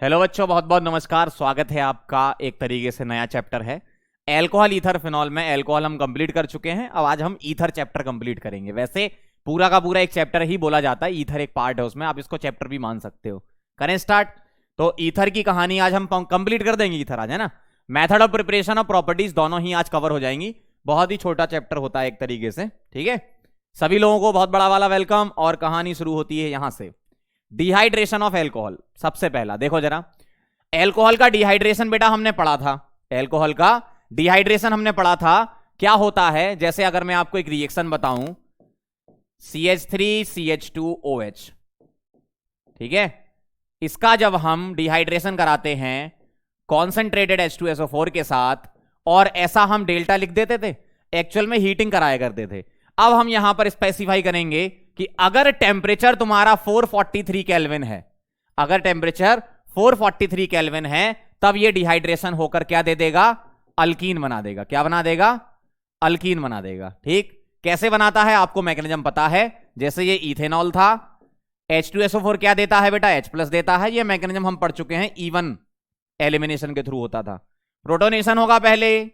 Hello बच्चों, बहुत बहुत नमस्कार। स्वागत है आपका एक तरीके से नया चैप्टर है एल्कोहल ईथर फिनॉल में। एल्कोहल हम कंप्लीट कर चुके हैं, अब आज हम ईथर चैप्टर कंप्लीट करेंगे। वैसे पूरा का पूरा एक चैप्टर ही बोला जाता है, ईथर एक पार्ट है उसमें, आप इसको चैप्टर भी मान सकते हो। करें स्टार्ट। तो ईथर की कहानी आज हम कंप्लीट कर देंगे। ईथर आज है ना, मेथड ऑफ प्रिपरेशन और प्रॉपर्टीज दोनों ही आज कवर हो जाएंगी। बहुत ही छोटा चैप्टर होता है एक तरीके से, ठीक है। सभी लोगों को बहुत बड़ा वाला वेलकम। और कहानी शुरू होती है यहां से, डिहाइड्रेशन ऑफ एल्कोहल। सबसे पहला देखो जरा, एल्कोहल का डिहाइड्रेशन बेटा हमने पढ़ा था। एल्कोहल का डिहाइड्रेशन हमने पढ़ा था। क्या होता है, जैसे अगर मैं आपको एक रिएक्शन बताऊं, CH3CH2OH, ठीक है, इसका जब हम डिहाइड्रेशन कराते हैं कॉन्सेंट्रेटेड H2SO4 के साथ, और ऐसा हम डेल्टा लिख देते थे, एक्चुअल में हीटिंग कराया करते थे। अब हम यहां पर स्पेसिफाई करेंगे कि अगर टेम्परेचर तुम्हारा 443 केल्विन है, अगर टेम्परेचर 443 केल्विन है, तब ये डिहाइड्रेशन होकर क्या दे देगा, अल्कीन बना देगा। क्या बना देगा, अल्कीन बना देगा। ठीक, कैसे बनाता है आपको मैकेनिज्म पता है। जैसे ये इथेनॉल था, H2SO4 क्या देता है बेटा, H+ देता है। ये मैकेनिज्म हम पढ़ चुके हैं, इवन एलिमिनेशन के थ्रू होता था। प्रोटोनेशन होगा पहले,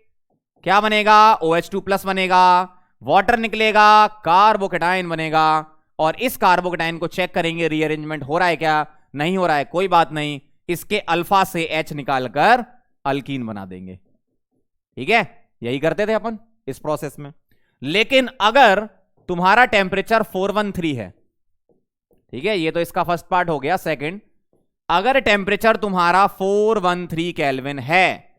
क्या बनेगा, OH2+ बनेगा, वाटर निकलेगा, कार्बोकेटाइन बनेगा, और इस कार्बोकेटाइन को चेक करेंगे रीअरेंजमेंट हो रहा है क्या, नहीं हो रहा है, कोई बात नहीं, इसके अल्फा से H निकालकर अल्कीन बना देंगे। ठीक है, यही करते थे अपन इस प्रोसेस में। लेकिन अगर तुम्हारा टेम्परेचर 413 है, ठीक है, ये तो इसका फर्स्ट पार्ट हो गया। सेकंड, अगर टेम्परेचर तुम्हारा 413 केल्विन है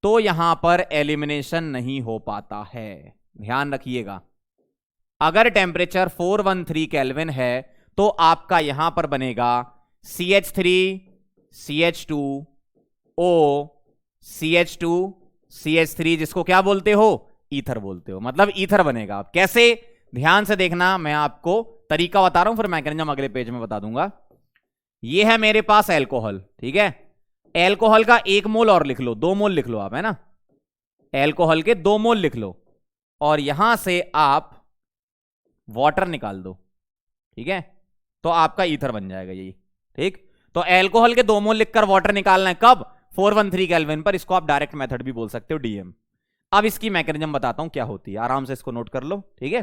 तो यहां पर एलिमिनेशन नहीं हो पाता है। ध्यान रखिएगा, अगर टेम्परेचर 413 केल्विन है तो आपका यहां पर बनेगा CH3 CH2O CH2 CH3, जिसको क्या बोलते हो, ईथर बोलते हो, मतलब ईथर बनेगा। कैसे, ध्यान से देखना, मैं आपको तरीका बता रहा हूं, फिर मैकेनिज्म अगले पेज में बता दूंगा। ये है मेरे पास एल्कोहल, ठीक है। एल्कोहल का 1 मोल और लिख लो, 2 मोल लिख लो आप, है ना, एल्कोहल के 2 मोल लिख लो, और यहां से आप वाटर निकाल दो, ठीक है, तो आपका ईथर बन जाएगा यही। ठीक, तो एल्कोहल के 2 मोल लिखकर वाटर निकालना है, कब, 413 केल्विन पर। इसको आप डायरेक्ट मेथड भी बोल सकते हो, DM। अब इसकी मैकेनिज्म बताता हूं क्या होती है, आराम से इसको नोट कर लो, ठीक है।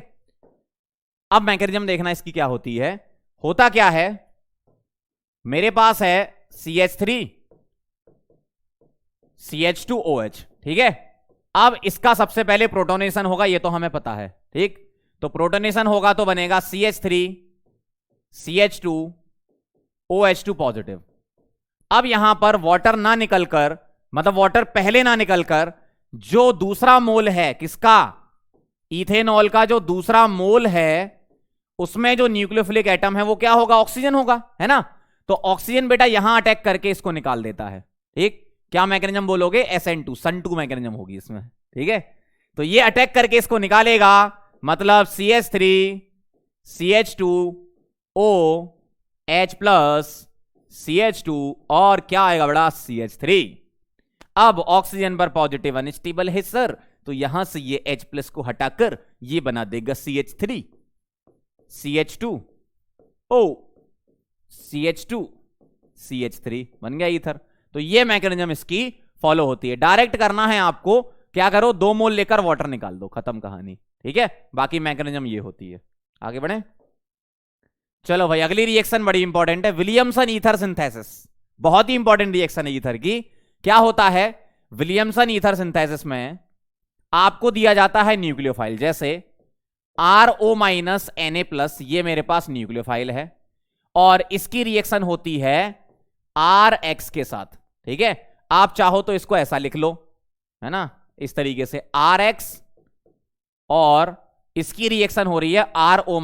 अब मैकेनिज्म देखना इसकी क्या होती है। होता क्या है, मेरे पास है CH3 CH2OH, ठीक है। अब इसका सबसे पहले प्रोटोनेशन होगा, ये तो हमें पता है, ठीक। तो प्रोटोनेशन होगा तो बनेगा CH3 CH2OH2 पॉजिटिव। अब यहां पर वाटर ना निकलकर, मतलब वाटर पहले ना निकलकर, जो दूसरा मोल है किसका, इथेनॉल का जो दूसरा मोल है, उसमें जो न्यूक्लियोफिलिक एटम है वो क्या होगा, ऑक्सीजन होगा, है ना। तो ऑक्सीजन बेटा यहां अटैक करके इसको निकाल देता है। ठीक, क्या मैकेनिज्म बोलोगे, SN2, सन2 मैकेनिज्म होगी इसमें, ठीक है। तो ये अटैक करके इसको निकालेगा, मतलब CH3 CH2OH+ CH2, और क्या आएगा बड़ा, CH3। अब ऑक्सीजन पर पॉजिटिव अनस्टेबल है सर, तो यहां से ये H+ को हटाकर ये बना देगा CH3 CH2O CH2 CH3, बन गया ईथर। तो ये मैकेनिज्म इसकी फॉलो होती है। डायरेक्ट करना है आपको, क्या करो, 2 मोल लेकर वाटर निकाल दो, खत्म कहानी, ठीक है। बाकी मैकेनिज्म ये होती है। आगे बढ़े, चलो भाई, अगली रिएक्शन बड़ी इंपॉर्टेंट है, विलियमसन ईथर सिंथेसिस। बहुत ही इंपॉर्टेंट रिएक्शन है ईथर की। क्या होता है, विलियमसन ईथर सिंथेसिस में आपको दिया जाता है न्यूक्लियोफाइल, जैसे RO- Na+, ये मेरे पास न्यूक्लियोफाइल है, और इसकी रिएक्शन होती है RX के साथ, ठीक है। आप चाहो तो इसको ऐसा लिख लो, है ना, इस तरीके से RX, और इसकी रिएक्शन हो रही है RO-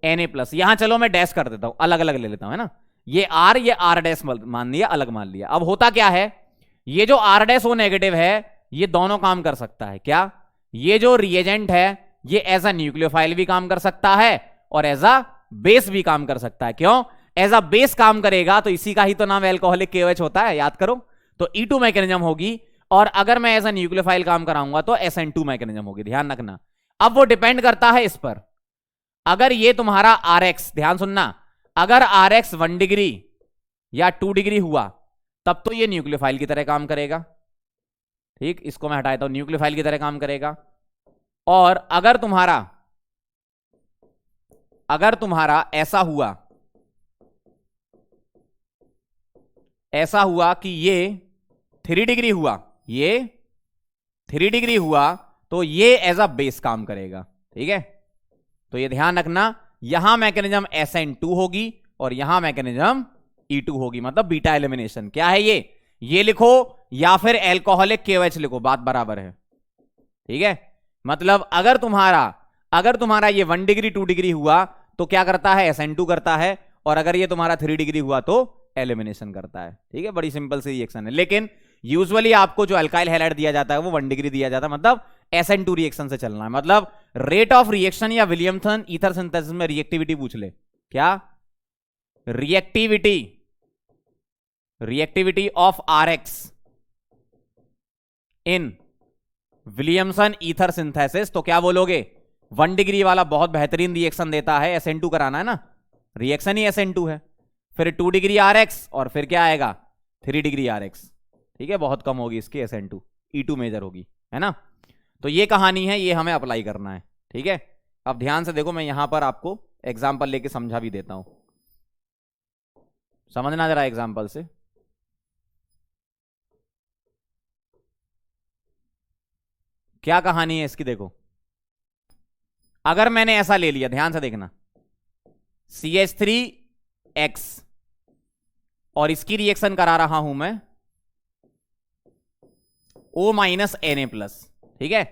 Na+। यहां चलो मैं डैश कर देता हूं, अलग अलग ले लेता हूं, है ना, ये R, ये R' मान लिया, अलग मान लिया। अब होता क्या है, ये जो R'(O) नेगेटिव है, ये दोनों काम कर सकता है। क्या, ये जो रिएजेंट है ये एज अ न्यूक्लियोफाइल भी काम कर सकता है और एज अ बेस भी काम कर सकता है। क्यों, एज अ बेस काम करेगा तो इसी का ही तो नाम एल्कोहलिक KOH होता है, याद करो। तो E2 मैकेनिज्म होगी, और अगर मैं एज अ न्यूक्लियोफाइल काम कराऊंगा तो SN2 मैकेनिज्म होगी, ध्यान रखना। अब वो डिपेंड करता है इस पर, अगर ये तुम्हारा RX, ध्यान सुनना, अगर RX 1 डिग्री या 2 डिग्री हुआ तब तो ये न्यूक्लियोफाइल की तरह काम करेगा। ठीक, इसको मैं हटा देता हूं, न्यूक्लियोफाइल की तरह काम करेगा। और अगर तुम्हारा ऐसा हुआ कि ये 3 डिग्री हुआ, ये 3 डिग्री हुआ, तो ये एज अ बेस काम करेगा। ठीक है, तो ये ध्यान रखना, यहां मैकेनिज्म SN2 होगी और यहां मैकेनिज्म E2 होगी, मतलब बीटा एलिमिनेशन। क्या है ये लिखो या फिर एल्कोहलिक KOH लिखो, बात बराबर है। ठीक है, मतलब अगर तुम्हारा ये 1 डिग्री 2 डिग्री हुआ तो क्या करता है, SN2 करता है, और अगर ये तुम्हारा 3 डिग्री हुआ तो एलिमिनेशन करता है। ठीक है, बड़ी सिंपल सी रिएक्शन है। लेकिन यूजुअली आपको जो अल्काइल हैलाइड दिया जाता है वो 1 डिग्री दिया जाता है, मतलब SN2 रिएक्शन से चलना है। मतलब रेट ऑफ रिएक्शन या विलियमसन ईथर सिंथेसिस में रिएक्टिविटी पूछ ले, क्या reactivity of RX in Williamson ether synthesis, तो क्या बोलोगे, 1 डिग्री वाला बहुत बेहतरीन रिएक्शन देता है, SN2 कराना है ना, रिएक्शन ही SN2 है। फिर 2 डिग्री RX और फिर क्या आएगा, 3 डिग्री RX। ठीक है, बहुत कम होगी इसकी SN2, E2 मेजर होगी, है ना। तो ये कहानी है, ये हमें अप्लाई करना है। ठीक है, अब ध्यान से देखो, मैं यहां पर आपको एग्जाम्पल लेके समझा भी देता हूं, समझना जरा एग्जाम्पल से। क्या कहानी है इसकी, देखो, अगर मैंने ऐसा ले लिया, ध्यान से देखना, CH3X और इसकी रिएक्शन करा रहा हूं मैं O Na+। ठीक है,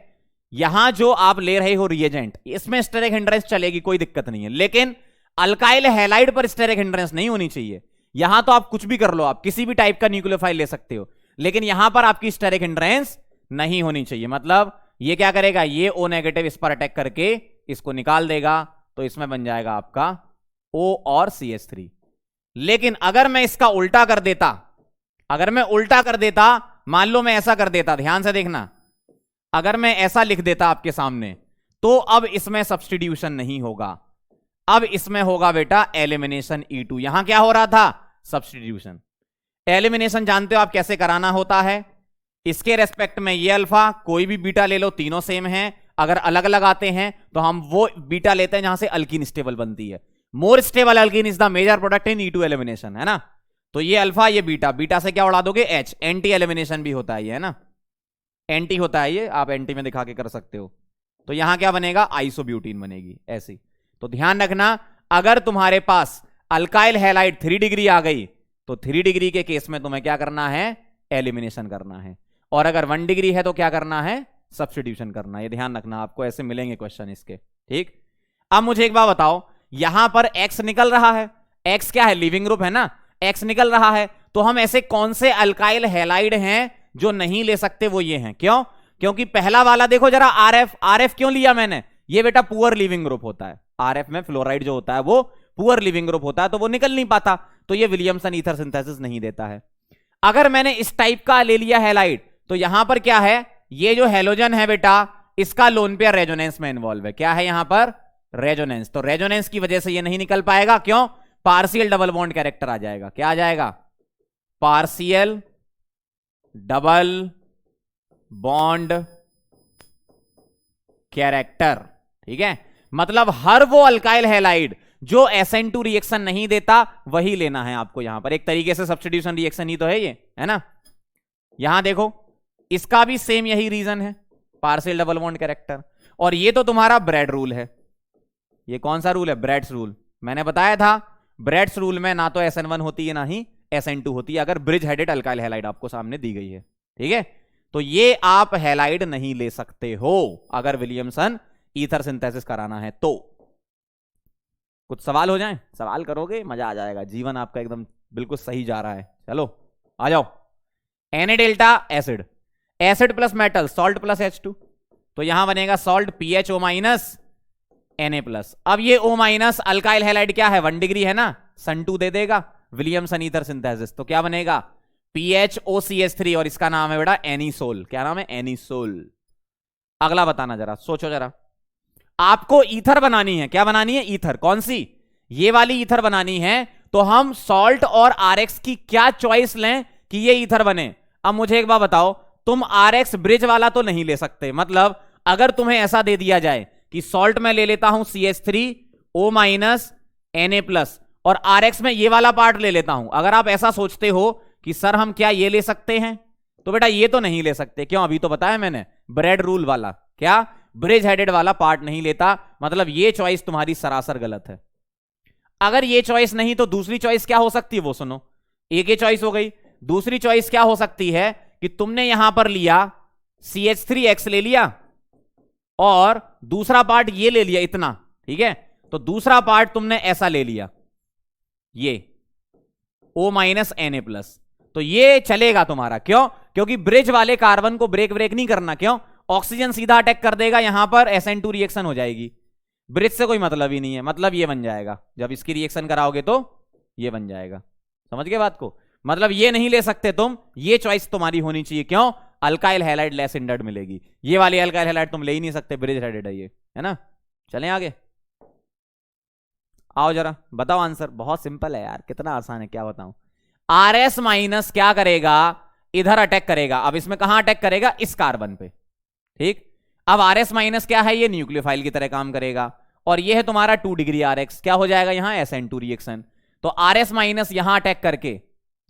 यहां जो आप ले रहे हो रिएजेंट, इसमें स्टेरिक हिंड्रेंस चलेगी, कोई दिक्कत नहीं है, लेकिन अल्काइल हैलाइड पर स्टेरिक हिंड्रेंस नहीं होनी चाहिए। यहां तो आप कुछ भी कर लो, आप किसी भी टाइप का न्यूक्लियोफाइल ले सकते हो, लेकिन यहां पर आपकी स्टेरिक हिंड्रेंस नहीं होनी चाहिए। मतलब ये क्या करेगा, ये O नेगेटिव इस पर अटैक करके इसको निकाल देगा, तो इसमें बन जाएगा आपका O और CH3। लेकिन अगर मैं इसका उल्टा कर देता, मान लो मैं ऐसा कर देता, ध्यान से देखना, अगर मैं ऐसा लिख देता आपके सामने, तो अब इसमें सब्स्टिट्यूशन नहीं होगा, अब इसमें होगा बेटा एलिमिनेशन E2। यहां क्या हो रहा था, सब्स्टिट्यूशन। एलिमिनेशन जानते हो आप कैसे कराना होता है, इसके रेस्पेक्ट में ये अल्फा, कोई भी बीटा ले लो, तीनों सेम हैं। अगर अलग अलग आते हैं तो हम वो बीटा लेते हैं जहां से अल्कीन स्टेबल बनती है। More stable alkene is the major product in E2 elimination, है ना। तो ये अल्फा, ये बीटा, बीटा से क्या उड़ा दोगे, H, एंटी एलिमिनेशन भी होता है ये, है ना, एंटी होता है ये, आप एंटी में दिखा के कर सकते हो। तो यहां क्या बनेगा, आइसोब्यूटीन बनेगी, ऐसी। तो ध्यान रखना, अगर तुम्हारे पास अल्काइल हैलाइड 3 डिग्री आ गई तो 3 डिग्री के केस में तुम्हें क्या करना है, एलिमिनेशन करना है, और अगर 1 डिग्री है तो क्या करना है, सब्स्टिट्यूशन करना है। ये ध्यान रखना, आपको ऐसे मिलेंगे क्वेश्चन इसके। ठीक, अब मुझे एक बात बताओ, यहां पर X निकल रहा है, X क्या है, लिविंग ग्रुप है ना, X निकल रहा है, तो हम ऐसे कौन से अल्काइल हैलाइड हैं जो नहीं ले सकते, वो ये हैं। क्यों, क्योंकि पहला वाला देखो जरा, RF क्यों लिया मैंने, ये बेटा पुअर लिविंग ग्रुप होता है, RF में फ्लोराइड जो होता है वो पुअर लिविंग ग्रुप होता है, तो वो निकल नहीं पाता, तो ये विलियमसन ईथर सिंथेसिस नहीं देता है। अगर मैंने इस टाइप का ले लिया हैलाइड, तो यहां पर क्या है, ये जो हैलोजन है बेटा, इसका लोन पेयर रेजोनेंस में इन्वॉल्व है। क्या है यहां पर, रेजोनेंस। तो रेजोनेंस की वजह से ये नहीं निकल पाएगा, क्यों, पार्शियल डबल बॉन्ड कैरेक्टर आ जाएगा। क्या आ जाएगा, पार्शियल डबल बॉन्ड कैरेक्टर। ठीक है, मतलब हर वो अल्काइल हैलाइड जो SN2 रिएक्शन नहीं देता वही लेना है आपको। यहां पर एक तरीके से सब्स्टिट्यूशन रिएक्शन ही तो है ये, है ना। यहां देखो, इसका भी सेम यही रीजन है, पार्शियल डबल बॉन्ड कैरेक्टर। और ये तो तुम्हारा ब्रेड रूल है। ये कौन सा रूल है, ब्रेड्स रूल। मैंने बताया था ब्रेड्स रूल में ना तो SN1 होती है ना ही SN2 होती है, अगर ब्रिज हेडेड अल्काइल हैलाइड आपको सामने दी गई है। ठीक है, तो ये आप हैलाइड नहीं ले सकते हो अगर विलियमसन ईथर सिंथेसिस कराना है तो। कुछ सवाल हो जाए, सवाल करोगे मजा आ जाएगा, जीवन आपका एकदम बिल्कुल सही जा रहा है। चलो आ जाओ, Na delta acid, acid plus metal, salt plus H2, तो यहां बनेगा सॉल्ट PHO माइनस Na+। अब ये O- अल्काइल हैलाइड क्या है, 1 डिग्री है ना, SN2 दे देगा, विलियमसन ईथर सिंथेसिस, तो क्या बनेगा, PHOCH3, और इसका नाम है बेटा एनिसोल। क्या नाम है, एनिसोल। अगला बताना जरा, सोचो जरा, आपको ईथर बनानी है, क्या बनानी है, ईथर। कौन सी, ये वाली ईथर बनानी है, तो हम सॉल्ट और आरएक्स की क्या चॉइस लें कि ये ईथर बने? अब मुझे एक बात बताओ, तुम आरएक्स ब्रिज वाला तो नहीं ले सकते। मतलब अगर तुम्हें ऐसा दे दिया जाए कि सॉल्ट में ले लेता हूं CH3O- Na+, और आरएक्स में ये वाला पार्ट ले लेता हूं, अगर आप ऐसा सोचते हो कि सर हम क्या ये ले सकते हैं, तो बेटा ये तो नहीं ले सकते। क्यों? अभी तो बताया मैंने, ब्रेड रूल वाला, क्या ब्रिज हेडेड वाला पार्ट नहीं लेता। मतलब ये चॉइस तुम्हारी सरासर गलत है। अगर ये चॉइस नहीं तो दूसरी चॉइस क्या हो सकती है वो सुनो। एक ये चॉइस हो गई, दूसरी चॉइस क्या हो सकती है कि तुमने यहां पर लिया CH3X ले लिया और दूसरा पार्ट ये ले लिया इतना, ठीक है, तो दूसरा पार्ट तुमने ऐसा ले लिया, ये O- Na+, तो ये चलेगा तुम्हारा। क्यों? क्योंकि ब्रिज वाले कार्बन को ब्रेक नहीं करना। क्यों? ऑक्सीजन सीधा अटैक कर देगा, यहां पर SN2 रिएक्शन हो जाएगी, ब्रिज से कोई मतलब ही नहीं है। मतलब ये बन जाएगा, जब इसकी रिएक्शन कराओगे तो ये बन जाएगा। समझ गए बात को? मतलब ये नहीं ले सकते तुम, ये चॉइस तुम्हारी होनी चाहिए। क्यों? अल्काइल हैलाइड लेस हिंडर्ड मिलेगी, ये वाली अल्काइल हैलाइड तुम ले ही नहीं सकते, ब्रिज हेडेड है ये, है ना। चलें आगे, आओ जरा बताओ आंसर। बहुत सिंपल है यार, कितना आसान है, क्या बताऊं। RS- क्या करेगा? इधर अटैक करेगा। अब इसमें कहां अटैक करेगा? इस कार्बन पे, ठीक। अब RS- क्या है? ये न्यूक्लियोफाइल की तरह काम करेगा, और ये है तुम्हारा 2 डिग्री RX, क्या हो जाएगा यहां? SN2 reaction. तो RS- यहां अटैक करके,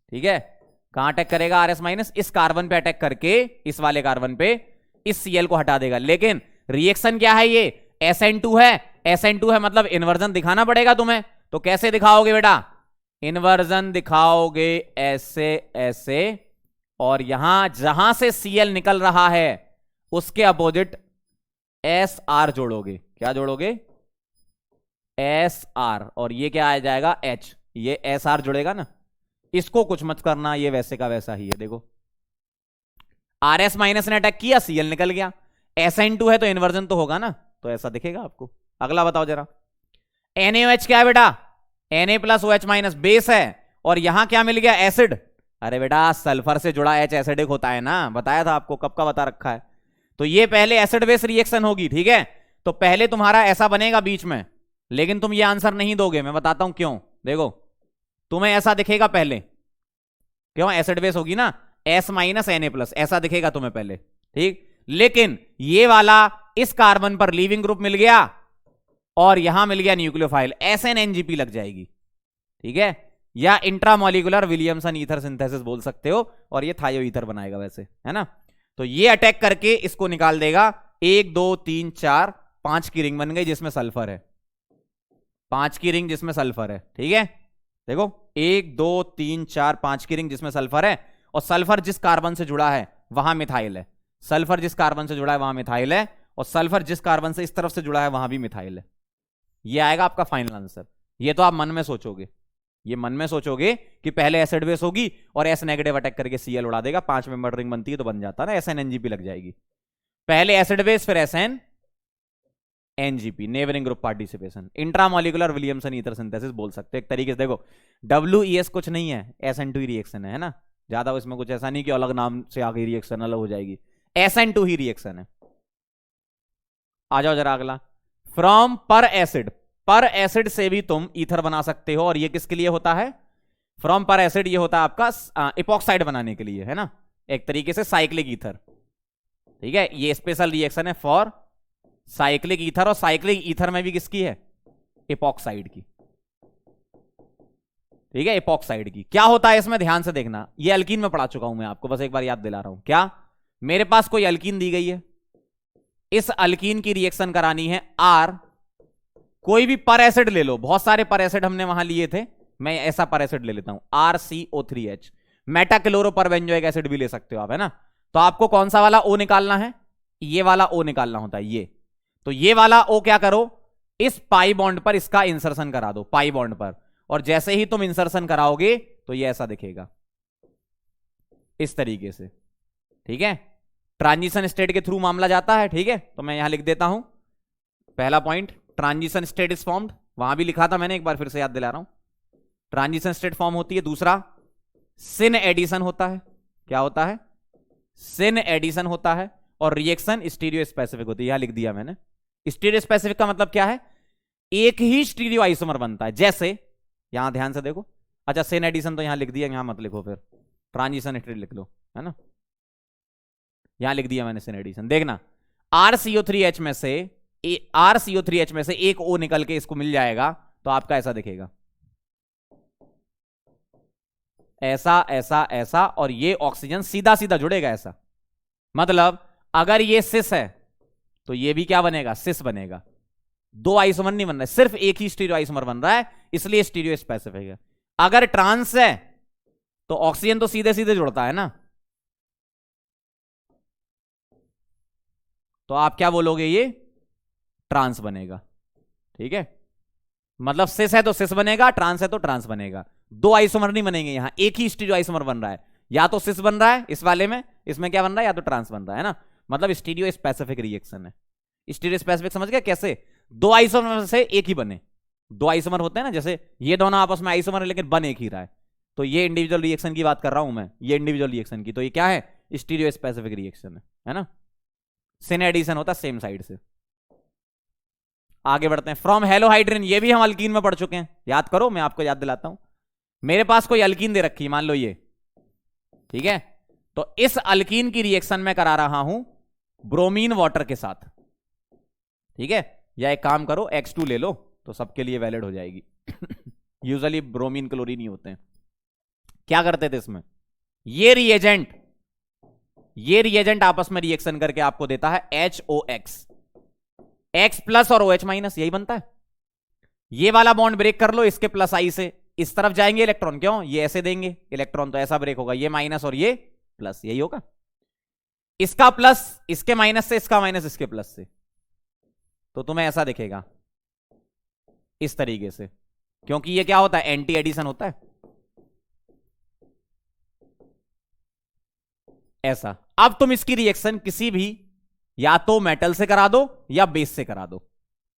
ठीक है, कहां अटैक करेगा? RS- इस कार्बन पे अटैक करके, इस वाले कार्बन पे, इस Cl को हटा देगा। लेकिन रिएक्शन क्या है? ये SN2 है, SN2 है, मतलब इन्वर्जन दिखाना पड़ेगा तुम्हें। तो कैसे दिखाओगे बेटा? इन्वर्जन दिखाओगे ऐसे ऐसे, और यहां जहां से Cl निकल रहा है उसके अपोजिट SR जोड़ोगे। क्या जोड़ोगे? SR, और ये क्या आ जाएगा? H। ये SR जुड़ेगा ना, इसको कुछ मत करना, ये वैसे का वैसा ही है। देखो RS- ने अटैक किया, Cl निकल गया, SN2 है तो इन्वर्जन तो होगा ना, तो ऐसा दिखेगा आपको। अगला बताओ जरा। NaOH क्या है बेटा? Na+OH- बेस है, और यहां क्या मिल गया? एसिड। अरे बेटा सल्फर से जुड़ा H एसिडिक होता है ना, बताया था आपको, कब का बता रखा है। तो ये पहले एसिड बेस रिएक्शन होगी, ठीक है। तो पहले तुम्हारा ऐसा बनेगा बीच में, लेकिन तुम ये आंसर नहीं दोगे, मैं बताता हूं क्यों। देखो तुम्हें ऐसा दिखेगा पहले, क्यों? एसिड बेस होगी ना, S- Na+, ऐसा दिखेगा तुम्हें पहले, ठीक। लेकिन ये वाला इस कार्बन पर लीविंग ग्रुप मिल गया, और यहां मिल गया न्यूक्लियोफाइल, SN-NGP लग जाएगी, ठीक है। या इंट्रामोलिकुलर विलियमसन ईथर सिंथेसिस बोल सकते हो, और ये थायो ईथर बनाएगा वैसे, है ना। तो ये अटैक करके इसको निकाल देगा। 1 2 3 4 5 की रिंग बन गई जिसमें सल्फर है, 5 की रिंग जिसमें सल्फर है, ठीक है। देखो 1 2 3 4 5 की रिंग जिसमें सल्फर है, और सल्फर जिस कार्बन से जुड़ा है वहां मिथाइल है, सल्फर जिस कार्बन से जुड़ा है वहां मिथाइल है, और सल्फर जिस कार्बन से इस तरफ से जुड़ा है वहां भी मिथाइल है। ये आएगा आपका फाइनल आंसर। ये तो आप मन में सोचोगे, ये मन में सोचोगे कि पहले एसिड बेस होगी और S- अटैक करके Cl उड़ा देगा, 5 मेंबर रिंग बनती है तो बन जाता ना, SN-NGP लग जाएगी। पहले एसिड बेस फिर SN-NGP, neighbouring group participation, intramolecular Williamson ether synthesis बोल सकते हो एक तरीके से। देखो WES कुछ नहीं है, SN2 रिएक्शन है ना, ज्यादा इसमें कुछ ऐसा नहीं कि अलग नाम से आगे रिएक्शन अलग हो जाएगी, SN2 ही रिएक्शन है। आ जाओ जरा अगला। फ्रॉम पर एसिड से भी तुम ईथर बना सकते हो, और ये किसके लिए होता है? फ्रॉम पर एसिड ये होता है आपका इपॉक्साइड बनाने के लिए, है ना, एक तरीके से साइक्लिक ईथर, ठीक है। ये स्पेशल रिएक्शन है फॉर साइक्लिक ईथर, और साइक्लिक ईथर में भी किसकी है? इपॉक्साइड की, ठीक है, इपॉक्साइड की। क्या होता है इसमें, ध्यान से देखना, ये अल्कीन में पढ़ा चुका हूं मैं आपको, बस एक बार याद दिला रहा हूं। क्या मेरे पास कोई अल्कीन दी गई है, इस अल्कीन की रिएक्शन करानी है R, कोई भी पर एसिड ले लो, बहुत सारे पर एसिड हमने वहां लिए थे, मैं ऐसा पर एसिड ले लेता हूं RCO3H, मेटा क्लोरोपरबेंजोइक एसिड भी ले सकते हो आप, है ना। तो आपको कौन सा वाला O निकालना है? ये वाला O निकालना होता है, ये। तो ये वाला O क्या करो, इस पाई बॉन्ड पर इसका इंसर्शन करा दो, पाई बॉन्ड पर, और जैसे ही तुम इंसर्शन कराओगे तो ये ऐसा दिखेगा, इस तरीके से, ठीक है। ट्रांजिशन स्टेट के थ्रू मामला जाता है, ठीक है। तो मैं यहां लिख देता हूं पहला point, transition state is formed, वहां भी लिखा था मैंने, एक बार फिर से याद दिला रहा हूं, ट्रांजिशन स्टेट फॉर्म होती है। दूसरा सिन एडिशन होता है, क्या होता है? सिन एडिशन होता है, और रिएक्शन स्टीरियो स्पेसिफिक होती है, यहां लिख दिया मैंने। स्टीरियो स्पेसिफिक का मतलब क्या है? एक ही स्टीरियो आइसोमर बनता है, जैसे यहां ध्यान से देखो। अच्छा सेन एडिशन तो यहां लिख दिया, यहां मत लिखो, फिर ट्रांजिशन हिस्ट्री लिख लो, है ना। यहां लिख दिया मैंने सेन एडिशन। देखना RCO3H में से RCO3H में से एक O निकल के इसको मिल जाएगा, तो आपका ऐसा दिखेगा, ऐसा ऐसा ऐसा, और ये ऑक्सीजन सीधा सीधा जुड़ेगा ऐसा। मतलब अगर ये सिस है तो ये भी क्या बनेगा, सिस बनेगा। दो आइसोमर नहीं बन रहा है, सिर्फ एक ही स्टीरियो आइसोमर बन रहा है, इसलिए स्टीरियो स्पेसिफिक है। अगर ट्रांस है तो ऑक्सीजन तो सीधे सीधे जुड़ता है ना, तो आप क्या बोलोगे, ये ट्रांस बनेगा। ठीक है, मतलब सिस है तो सिस बनेगा, ट्रांस है तो ट्रांस बनेगा। दो आइसोमर नहीं बनेंगे, यहां एक ही स्टीरियो आइसोमर बन रहा है, या तो सिस बन रहा है इस वाले में, इसमें क्या बन रहा है, या तो ट्रांस बन रहा है ना। मतलब स्टीरियो स्पेसिफिक रिएक्शन है। स्टीरियो स्पेसिफिक समझ गया कैसे, दो आइसोमर से एक ही बने। दो आइसोमर होते हैं ना, जैसे ये दोनों आपस में आइसोमर है लेकिन बन एक ही रहा है, तो ये इंडिविजुअल रिएक्शन की बात कर रहा हूं मैं, ये इंडिविजुअल रिएक्शन की, तो ये क्या है, स्टीरियो स्पेसिफिक रिएक्शन है ना। सिन एडिशन होता है सेम साइड से। आगे बढ़ते हैं, फ्रॉम हेलोहाइड्रिन, ये भी हम अल्कीन में पढ़ चुके हैं, याद करो, मैं आपको याद दिलाता हूं। मेरे पास कोई अल्कीन दे रखी है, मान लो ये, ठीक है, तो इस अल्कीन की रिएक्शन में करा रहा हूं ब्रोमीन वाटर के साथ, ठीक है। या एक काम करो X2 ले लो तो सबके लिए वैलिड हो जाएगी। यूजुअली ब्रोमीन क्लोरीन ही होते हैं। क्या करते थे इसमें, ये रिएजेंट आपस में रिएक्शन करके आपको देता है HOX, X प्लस और OH माइनस, यही बनता है। ये वाला बॉन्ड ब्रेक कर लो इसके प्लस आई से, इस तरफ जाएंगे इलेक्ट्रॉन, क्यों, ये ऐसे देंगे इलेक्ट्रॉन, तो ऐसा ब्रेक होगा, ये माइनस और ये प्लस, यही होगा। इसका प्लस इसके माइनस से, इसका माइनस इसके प्लस से, तो तुम्हें ऐसा दिखेगा इस तरीके से, क्योंकि ये क्या होता है, एंटी एडिशन होता है ऐसा। अब तुम इसकी रिएक्शन किसी भी, या तो मेटल से करा दो या बेस से करा दो,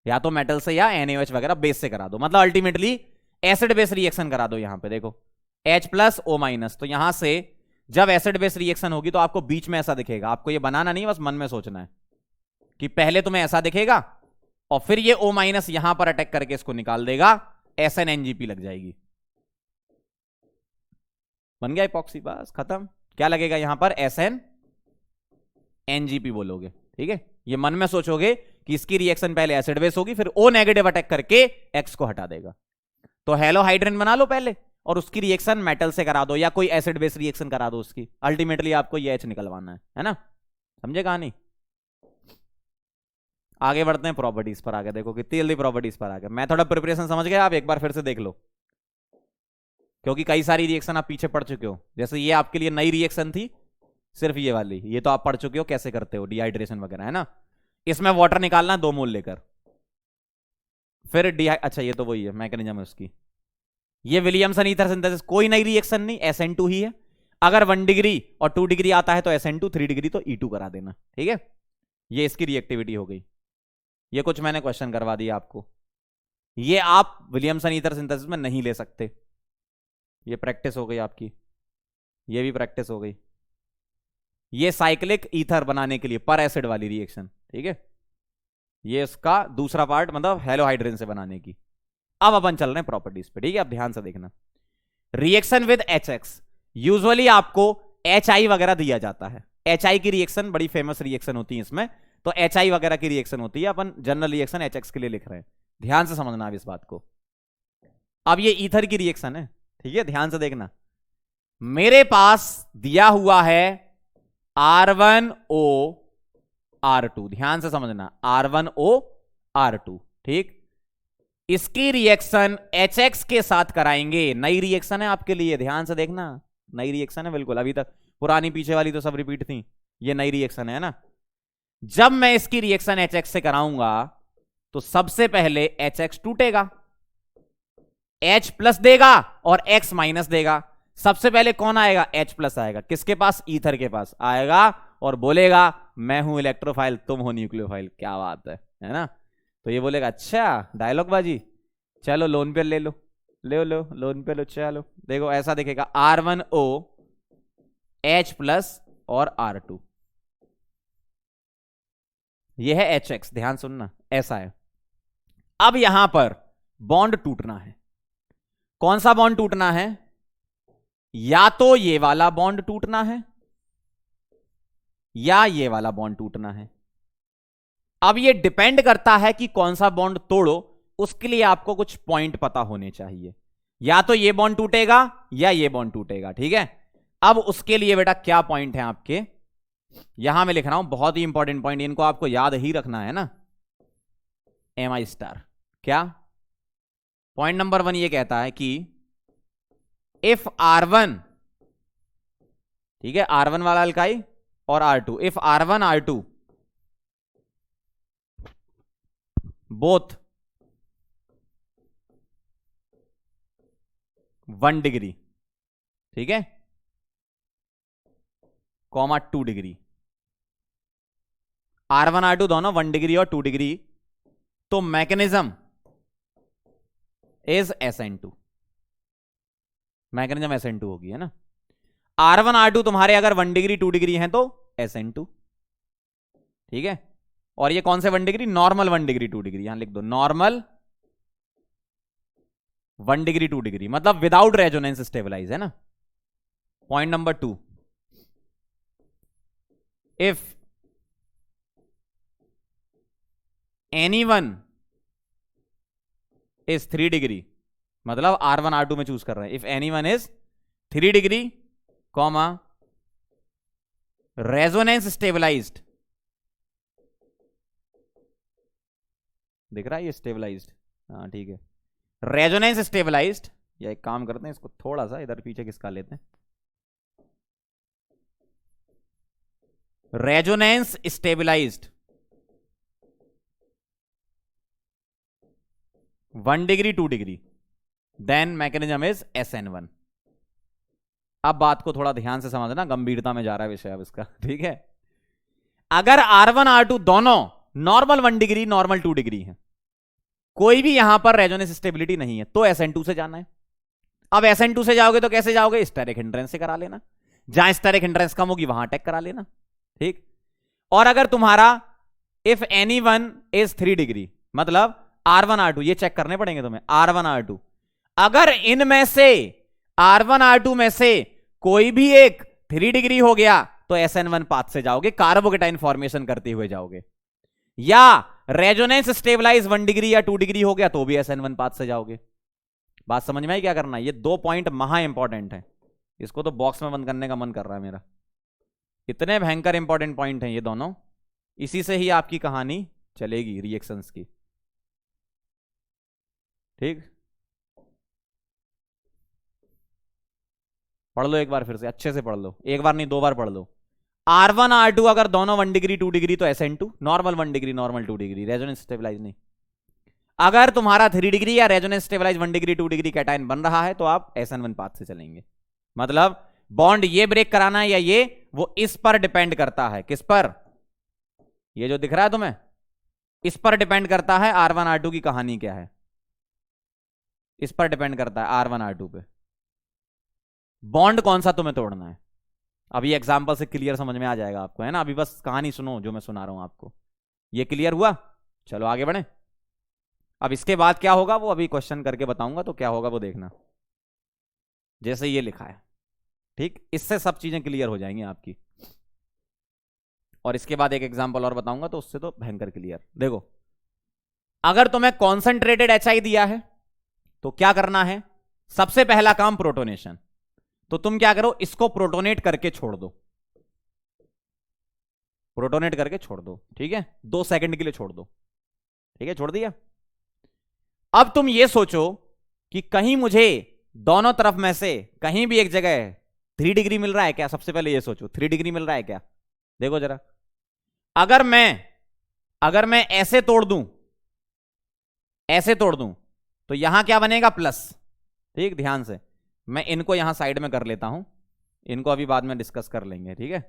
या तो मेटल से या NaOH वगैरह बेस से करा दो, मतलब अल्टीमेटली एसिड बेस रिएक्शन करा दो। यहां पे देखो H प्लस O माइनस, तो यहां से जब एसिड बेस रिएक्शन होगी तो आपको बीच में ऐसा दिखेगा। आपको ये बनाना नहीं, बस मन में सोचना है कि पहले तुम्हें ऐसा दिखेगा और फिर ये O माइनस यहां पर अटैक करके इसको निकाल देगा, SnNGP लग जाएगी, बन गया इपॉक्सी, बस खत्म। क्या लगेगा यहां पर, SnNGP बोलोगे, ठीक है। ये मन में सोचोगे कि इसकी रिएक्शन पहले एसिड बेस होगी, फिर O नेगेटिव अटैक करके X को हटा देगा। तो हेलोहाइड्रिन बना लो पहले और उसकी रिएक्शन मेटल से करा दो या कोई एसिड बेस रिएक्शन करा दो उसकी, अल्टीमेटली आपको ये H निकलवाना है ना, समझे कहानी। आगे बढ़ते हैं प्रॉपर्टीज पर, आगे देखो कितनी जल्दी प्रॉपर्टीज पर आ गए। मैं थोड़ा प्रिपरेशन समझ गया, आप एक बार फिर से देख लो, क्योंकि कई सारी रिएक्शन आप पीछे पढ़ चुके हो। जैसे ये आपके लिए नई रिएक्शन थी, सिर्फ ये वाली, ये तो आप पढ़ चुके हो कैसे करते हो, डिहाइड्रेशन वगैरह, है ना। इसमें वाटर निकालना 2 मोल लेकर, फिर अच्छा ये तो वही है मैकेनिज्म है उसकी। ये विलियमसन ईथर सिंथेसिस, कोई नई रिएक्शन नहीं, SN2 ही है। अगर 1 डिग्री और 2 डिग्री आता है तो SN2, 3 डिग्री तो E2 करा देना, ठीक है। ये इसकी रिएक्टिविटी हो गई। ये कुछ मैंने क्वेश्चन करवा दिया आपको, ये आप विलियमसन ईथर सिंथेसिस में नहीं ले सकते। ये प्रैक्टिस हो गई आपकी, ये भी प्रैक्टिस हो गई। ये साइक्लिक ईथर बनाने के लिए पर एसिड वाली रिएक्शन, ठीक है। ये इसका दूसरा पार्ट, मतलब हेलोहाइड्रिन से बनाने की। अब अपन चल रहे हैं प्रॉपर्टीज पे, ठीक है। अब ध्यान से देखना, रिएक्शन विद HX, यूजुअली आपको HI वगैरह दिया जाता है। HI की रिएक्शन बड़ी फेमस रिएक्शन होती है इसमें, तो HI वगैरह की रिएक्शन होती है। अपन जनरल रिएक्शन HX के लिए लिख रहे हैं, ध्यान से समझना अब इस बात को। अब ये ईथर की रिएक्शन है, ठीक है, ध्यान से देखना। मेरे पास दिया हुआ है R1O R2, ध्यान से समझना, R1O R2, ठीक। इसकी रिएक्शन HX के साथ कराएंगे, नई रिएक्शन है आपके लिए, ध्यान से देखना, नई रिएक्शन है बिल्कुल। अभी तक पुरानी पीछे वाली तो सब रिपीट थी, ये नई रिएक्शन है ना। जब मैं इसकी रिएक्शन HX से कराऊंगा तो सबसे पहले HX टूटेगा, H प्लस देगा और X माइनस देगा। सबसे पहले कौन आएगा, H प्लस आएगा, किसके पास, ईथर के पास आएगा, और बोलेगा मैं हूं इलेक्ट्रोफाइल, तुम हो न्यूक्लियोफाइल। क्या बात है ना। तो ये बोलेगा अच्छा डायलॉग बाजी, चलो लोन पे ले लो, ले लो लोन पे लो, चलो देखो ऐसा दिखेगा, R1O H प्लस और R2, ये है HX, ध्यान सुनना, ऐसा है। अब यहां पर बॉन्ड टूटना है, कौन सा बॉन्ड टूटना है? या तो ये वाला बॉन्ड टूटना है या ये वाला बॉन्ड टूटना है। अब ये डिपेंड करता है कि कौन सा बॉन्ड तोड़ो, उसके लिए आपको कुछ पॉइंट पता होने चाहिए। या तो ये बॉन्ड टूटेगा या ये बॉन्ड टूटेगा, ठीक है। अब उसके लिए बेटा क्या पॉइंट है आपके, यहां मैं लिख रहा हूं, बहुत ही इंपॉर्टेंट पॉइंट, इनको आपको याद ही रखना है ना। Mi स्टार क्या पॉइंट नंबर 1 ये कहता है कि इफ R1, ठीक है, R1 वाला अल्काई और R2, if R1 R2 both 1 degree, ठीक है, कॉमा 2 डिग्री, R1 R2 दोनों 1 डिग्री और 2 डिग्री, तो mechanism is SN2, mechanism SN2 होगी, है ना। R1 R2 तुम्हारे अगर 1 डिग्री 2 डिग्री हैं तो SN2, ठीक है। और ये कौन से 1 डिग्री? नॉर्मल 1 डिग्री 2 डिग्री, यहां लिख दो नॉर्मल 1 डिग्री 2 डिग्री, मतलब विदाउट रेजोनेंस स्टेबलाइज, है ना। Point number 2, if anyone is 3 degree, मतलब R1 R2 में चूज कर रहे हैं, if anyone is 3 degree comma resonance stabilised, दिख रहा है ये स्टेबलाइज्ड, हाँ ठीक है, रेजोनेंस स्टेबलाइज्ड। या एक काम करते हैं, इसको थोड़ा सा इधर पीछे खिसका लेते हैं, resonance stabilised 1 degree 2 degree, then mechanism is SN1। अब बात को थोड़ा ध्यान से समझना, गंभीरता में जा रहा है विषय अब इसका, ठीक है। अगर R1 R2 दोनों नॉर्मल 1 डिग्री नॉर्मल 2 डिग्री है, कोई भी यहां पर रेजोनेंस स्टेबिलिटी नहीं है, तो SN2 से जाना है। अब SN2 से जाओगे तो कैसे जाओगे? स्टेरिक हिंड्रेंस से करा लेना, जहां स्टेरिक हिंड्रेंस कम होगी वहां अटैक करा लेना, ठीक। और अगर तुम्हारा इफ anyone is 3 डिग्री, मतलब R1 R2, ये चेक करने पड़ेंगे तुम्हें, R1 R2, अगर इनमें से R1 R2 में से कोई भी एक 3 डिग्री हो गया तो SN1 पाथ से जाओगे, कार्बोकेटाइन फॉर्मेशन करते हुए जाओगे। या रेजोनेंस स्टेबलाइज 1 डिग्री या 2 डिग्री हो गया तो भी SN1 पाथ से जाओगे। बात समझ में आई क्या करना है? ये 2 पॉइंट महा इंपॉर्टेंट है, इसको तो बॉक्स में बंद करने का मन कर रहा है मेरा, इतने भयंकर इंपॉर्टेंट पॉइंट हैं ये दोनों, इसी से ही आपकी कहानी चलेगी रिएक्शंस की, ठीक। पढ़ लो एक बार, फिर से अच्छे से पढ़ लो, एक बार नहीं 2 बार पढ़ लो। R1 R2 अगर दोनों 1 डिग्री 2 डिग्री तो SN2, normal 1 degree normal 2 degree, resonance stabilise नहीं। अगर तुम्हारा 3 डिग्री या resonance stabilise 1 degree 2 degree cation बन रहा है तो आप SN1 पाथ से चलेंगे, मतलब बॉन्ड ये ब्रेक कराना है या ये, वो इस पर डिपेंड करता है, किस पर? ये जो दिख रहा है तुम्हें, इस पर डिपेंड करता है R1 R2 की कहानी क्या है, इस पर डिपेंड करता है R1 R2 पे, बॉन्ड कौन सा तुम्हें तोड़ना है। अभी एग्जांपल से क्लियर समझ में आ जाएगा आपको, है ना। अभी बस कहानी सुनो जो मैं सुना रहा हूं आपको, ये क्लियर हुआ? चलो आगे बढ़े। अब इसके बाद क्या होगा वो अभी क्वेश्चन करके बताऊंगा, तो क्या होगा वो देखना, जैसे ये लिखा है, ठीक। इससे सब चीजें क्लियर हो जाएंगी आपकी, और इसके बाद एक एग्जांपल और बताऊंगा तो उससे तो भयंकर क्लियर। देखो, अगर तुम्हें कॉन्सेंट्रेटेड HI दिया है तो क्या करना है? सबसे पहला काम प्रोटोनेशन, तो तुम क्या करो, इसको प्रोटोनेट करके छोड़ दो, प्रोटोनेट करके छोड़ दो, ठीक है, 2 सेकंड के लिए छोड़ दो, ठीक है, छोड़ दिया। अब तुम ये सोचो कि कहीं मुझे दोनों तरफ में से कहीं भी एक जगह 3 डिग्री मिल रहा है क्या? सबसे पहले ये सोचो 3 डिग्री मिल रहा है क्या? देखो जरा, अगर मैं ऐसे तोड़ दूं, ऐसे तोड़ दूं तो यहां क्या बनेगा? प्लस, ठीक। ध्यान से, मैं इनको यहां साइड में कर लेता हूं, इनको अभी बाद में डिस्कस कर लेंगे, ठीक है।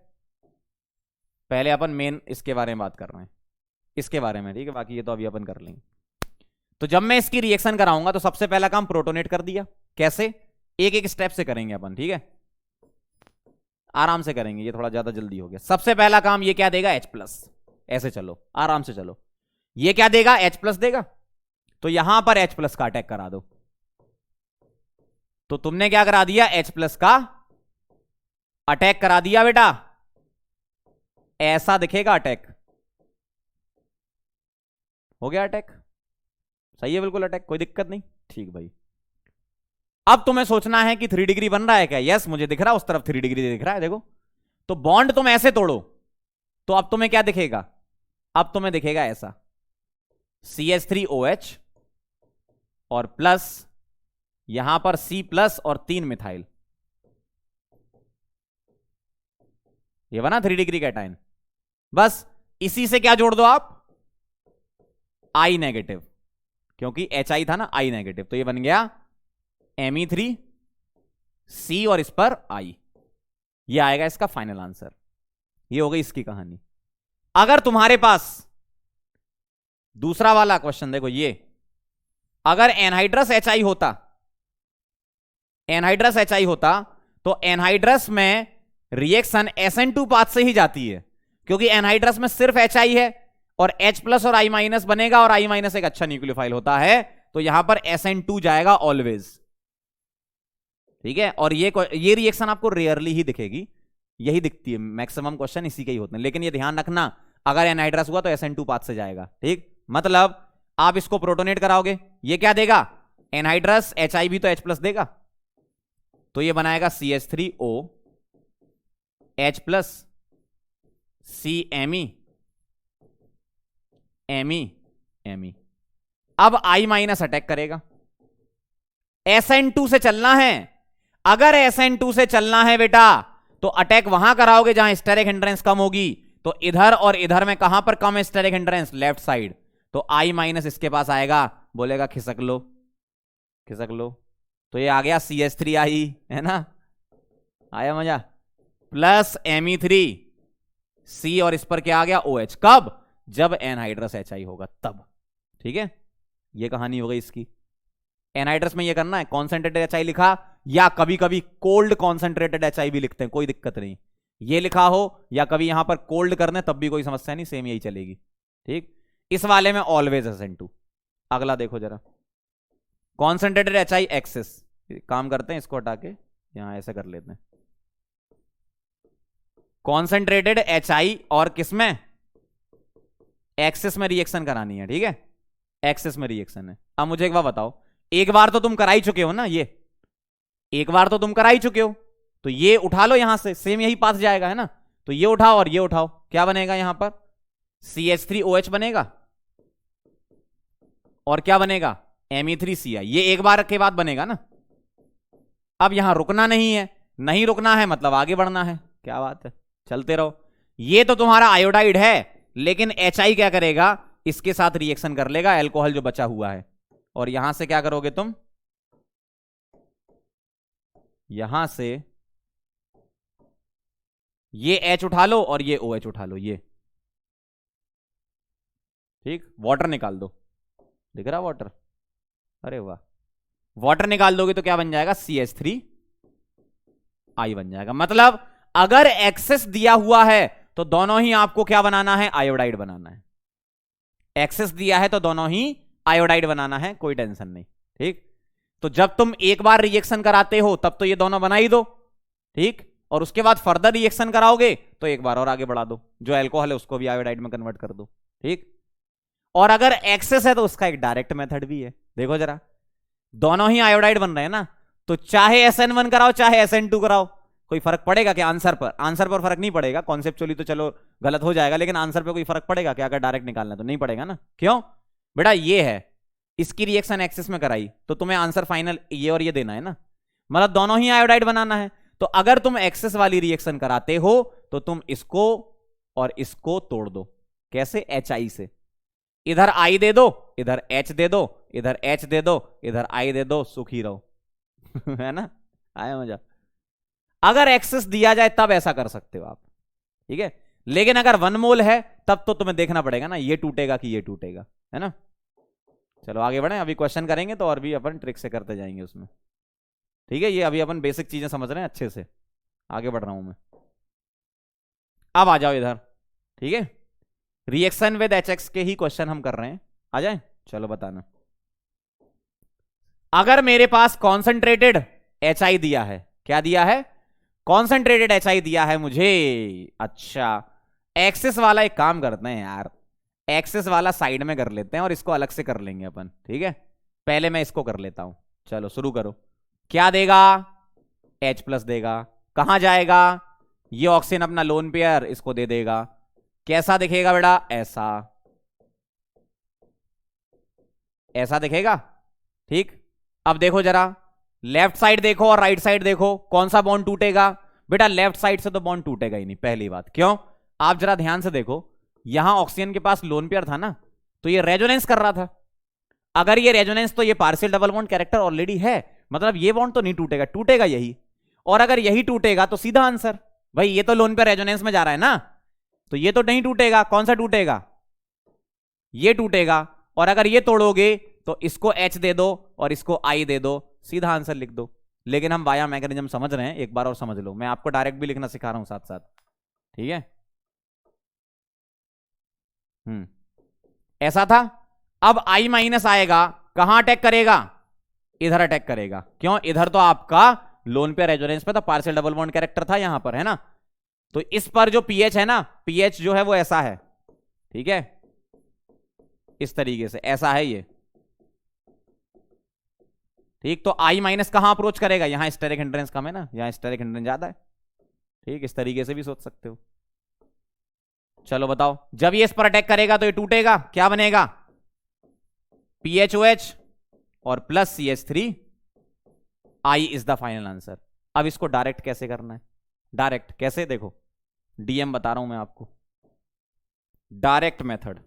पहले अपन मेन इसके बारे में बात कर रहे हैं, इसके बारे में, ठीक है, बाकी ये तो अभी अपन कर लेंगे। तो जब मैं इसकी रिएक्शन कराऊंगा तो सबसे पहला काम प्रोटोनेट कर दिया। कैसे? एक एक स्टेप से करेंगे अपन, ठीक है, आराम से करेंगे, ये थोड़ा ज्यादा जल्दी हो गया। सबसे पहला काम ये क्या देगा? H+, ऐसे चलो, आराम से चलो, ये क्या देगा? H+ देगा, तो यहां पर H+ का अटैक करा दो, तो तुमने क्या करा दिया, H+ का अटैक करा दिया बेटा। ऐसा दिखेगा अटैक, हो गया अटैक, सही है बिल्कुल अटैक, कोई दिक्कत नहीं। ठीक भाई, अब तुम्हें सोचना है कि 3 डिग्री बन रहा है क्या। यस, मुझे दिख रहा है उस तरफ 3 डिग्री दिख रहा है, देखो। तो बॉन्ड तुम ऐसे तोड़ो तो अब तुम्हें क्या दिखेगा, अब तुम्हें दिखेगा ऐसा, CH3OH और प्लस यहां पर C+ और 3 मिथाइल, ये बना 3 डिग्री कैटायन। बस इसी से क्या जोड़ दो आप, I नेगेटिव, क्योंकि HI था ना, I नेगेटिव, तो ये बन गया Me3C और इस पर I। ये आएगा इसका फाइनल आंसर। ये हो गई इसकी कहानी। अगर तुम्हारे पास दूसरा वाला क्वेश्चन देखो, ये अगर एनहाइड्रस HI होता, एनहाइड्रस HI होता तो एनहाइड्रस में रिएक्शन SN2 पाथ से ही जाती है, क्योंकि एनहाइड्रस में सिर्फ HI है और H+ और I- बनेगा, और I- एक अच्छा न्यूक्लियोफाइल होता है, तो यहां पर SN2 जाएगा ऑलवेज। ठीक है, और ये रिएक्शन आपको रेयरली ही दिखेगी, यही दिखती है, मैक्सिमम क्वेश्चन इसी के ही होते हैं। लेकिन ये ध्यान रखना, अगर एनहाइड्रस हुआ तो SN2 पाथ से जाएगा। ठीक, मतलब आप इसको प्रोटोनेट कराओगे, ये क्या देगा, एनहाइड्रस HI भी तो H+ देगा, तो ये बनाएगा CH3O H+ CMe Me। अब I- अटैक करेगा, SN2 से चलना है। अगर SN2 से चलना है बेटा तो अटैक वहां कराओगे जहां स्टेरिक हिंड्रेंस कम होगी, तो इधर और इधर में कहां पर कम है स्टेरिक हिंड्रेंस, लेफ्ट साइड, तो I- इसके पास आएगा, बोलेगा खिसक लो खिसक लो, तो ये आ गया CH3I, है ना, आया मजा, प्लस Me3C और इस पर क्या आ गया OH, कब, जब एनहाइड्रस HI होगा तब। ठीक है, ये कहानी हो गई इसकी। एनहाइड्रस में ये करना है, कॉन्सेंट्रेटेड HI लिखा, या कभी कभी कोल्ड कॉन्सेंट्रेटेड HI भी लिखते हैं, कोई दिक्कत नहीं, ये लिखा हो या कभी यहां पर कोल्ड करने तब भी कोई समस्या नहीं, सेम यही चलेगी। ठीक, इस वाले में ऑलवेज SN2। अगला देखो जरा, कॉन्सेंट्रेटेड HI एक्सेस, काम करते हैं इसको हटा के यहां ऐसे कर लेते हैं, कॉन्सेंट्रेटेड HI और किसमें, एक्सेस में रिएक्शन करानी है। ठीक है, एक्सेस में रिएक्शन है। अब मुझे एक बार बताओ, एक बार तो तुम करा ही चुके हो ना, ये एक बार तो तुम करा ही चुके हो, तो ये उठा लो यहां से, सेम यही पास जाएगा, है ना, तो ये उठाओ और ये उठाओ, क्या बनेगा यहां पर, CH3OH बनेगा, और क्या बनेगा, Me3Ci, ये एक बार के बाद बनेगा ना। अब यहां रुकना नहीं है, नहीं रुकना है मतलब आगे बढ़ना है, क्या बात है, चलते रहो। ये तो तुम्हारा आयोडाइड है, लेकिन HI क्या करेगा, इसके साथ रिएक्शन कर लेगा, अल्कोहल जो बचा हुआ है, और यहां से क्या करोगे तुम, यहां से ये H उठा लो और ये OH उठा लो, ये ठीक, वाटर निकाल दो, दिख रहा वाटर, अरे वाह, वाटर निकाल दोगे तो क्या बन जाएगा, CH3I बन जाएगा। मतलब अगर एक्सेस दिया हुआ है तो दोनों ही आपको क्या बनाना है, आयोडाइड बनाना है। एक्सेस दिया है तो दोनों ही आयोडाइड बनाना है, कोई टेंशन नहीं। ठीक, तो जब तुम एक बार रिएक्शन कराते हो तब तो ये दोनों बना ही दो, ठीक, और उसके बाद फर्दर रिएक्शन कराओगे तो एक बार और आगे बढ़ा दो, जो अल्कोहल है उसको भी आयोडाइड में कन्वर्ट कर दो। ठीक, और अगर एक्सेस है तो उसका एक डायरेक्ट मेथड भी है, देखो जरा, दोनों ही आयोडाइड बन रहे हैं ना, तो चाहे SN1 कराओ चाहे SN2 कराओ, कोई फर्क पड़ेगा क्या आंसर पर, आंसर पर फर्क नहीं पड़ेगा, कॉन्सेप्चुअली तो चलो गलत हो जाएगा, लेकिन आंसर पे कोई फर्क पड़ेगा क्या, अगर डायरेक्ट निकालना तो नहीं पड़ेगा ना। क्यों बेटा, ये है, इसकी रिएक्शन एक्सेस में कराई तो तुम्हें आंसर फाइनल ये और ये देना है ना, मतलब दोनों ही आयोडाइड बनाना है। तो अगर तुम एक्सेस वाली रिएक्शन कराते हो तो तुम इसको और इसको तोड़ दो, कैसे, HI से, इधर I दे दो, इधर H दे दो, इधर H दे दो, इधर I दे दो, सुखी रहो है ना, आया मजा। अगर एक्सेस दिया जाए तब ऐसा कर सकते हो आप, ठीक है, लेकिन अगर 1 मोल है तब तो तुम्हें देखना पड़ेगा ना, ये टूटेगा कि ये टूटेगा, है ना। चलो आगे बढ़े, अभी क्वेश्चन करेंगे तो और भी अपन ट्रिक से करते जाएंगे उसमें। ठीक है, ये अभी अपन बेसिक चीजें समझ रहे हैं अच्छे से, आगे बढ़ रहा हूं मैं। अब आ जाओ इधर, ठीक है, रिएक्शन विद HX के ही क्वेश्चन हम कर रहे हैं, आ जाए, चलो बताना। अगर मेरे पास कॉन्सेंट्रेटेड HI दिया है, क्या दिया है? कॉन्सेंट्रेटेड HI दिया है मुझे। अच्छा, एक्सेस वाला एक काम करते हैं यार, एक्सेस वाला साइड में कर लेते हैं और इसको अलग से कर लेंगे अपन, ठीक है? पहले मैं इसको कर लेता हूं। चलो शुरू करो। क्या देगा? H+ देगा। कहां जाएगा? ये ऑक्सीजन अपना लोन पेयर इसको दे देगा। कैसा दिखेगा बेटा? ऐसा, ऐसा दिखेगा, ठीक। अब देखो जरा, लेफ्ट साइड देखो और राइट साइड देखो, कौन सा बॉन्ड टूटेगा? बेटा लेफ्ट साइड से तो बॉन्ड टूटेगा ही नहीं, पहली बात। क्यों? आप जरा ध्यान से देखो, यहां ऑक्सीजन के पास लोन पेयर था ना, तो ये रेजोनेंस कर रहा था। अगर ये रेजोनेंस, तो ये partial double bond character already है, मतलब ये बॉन्ड तो नहीं टूटेगा, टूटेगा यही। और अगर यही टूटेगा तो सीधा आंसर, भाई ये तो लोन पेयर रेजोनेंस में जा रहा है ना, तो ये तो नहीं टूटेगा। कौन सा टूटेगा? ये टूटेगा। और अगर ये तोड़ोगे तो इसको H दे दो और इसको I दे दो, सीधा आंसर लिख दो। लेकिन हम वाया मैकेनिज्म समझ रहे हैं, एक बार और समझ लो, मैं आपको डायरेक्ट भी लिखना सिखा रहा हूं साथ साथ, ठीक है? ऐसा था। अब I- आएगा, कहां अटैक करेगा? इधर अटैक करेगा। क्यों? इधर तो आपका लोन पे रेजोनेंस पे तो पार्शियल डबल बॉन्ड कैरेक्टर था यहां पर, है ना? तो इस पर जो पीएच है ना, पीएच जो है वो ऐसा है, ठीक है? इस तरीके से ऐसा है ये, ठीक। तो I- कहां अप्रोच करेगा? यहां स्टेरिक हिंड्रेंस कम है ना, यहां स्टेरिक हिंड्रेंस ज्यादा है, ठीक। इस तरीके से भी सोच सकते हो। चलो बताओ, जब ये इस पर अटैक करेगा तो ये टूटेगा, क्या बनेगा? PHOH और plus CH3। I is the final answer. अब इसको डायरेक्ट कैसे करना है? डायरेक्ट कैसे? देखो, DM बता रहा हूं मैं आपको, डायरेक्ट मेथड।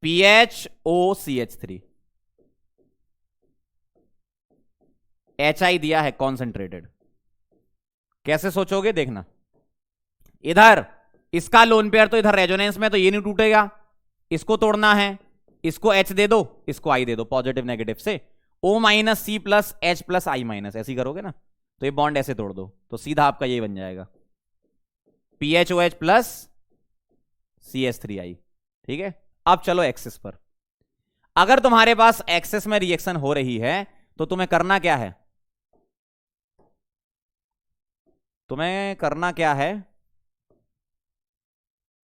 PHOCH3, HI दिया है कॉन्सेंट्रेटेड। कैसे सोचोगे देखना, इधर इसका लोन पेयर तो इधर रेजोनेंस में, तो ये नहीं टूटेगा, इसको तोड़ना है, इसको H दे दो, इसको I दे दो, पॉजिटिव नेगेटिव से O-C+H+I-, ऐसे करोगे ना, तो ये बॉन्ड ऐसे तोड़ दो, तो सीधा आपका ये बन जाएगा PHOH प्लस CH3I, ठीक है? अब चलो एक्सेस पर। अगर तुम्हारे पास एक्सेस में रिएक्शन हो रही है तो तुम्हें करना क्या है? तुम्हें करना क्या है?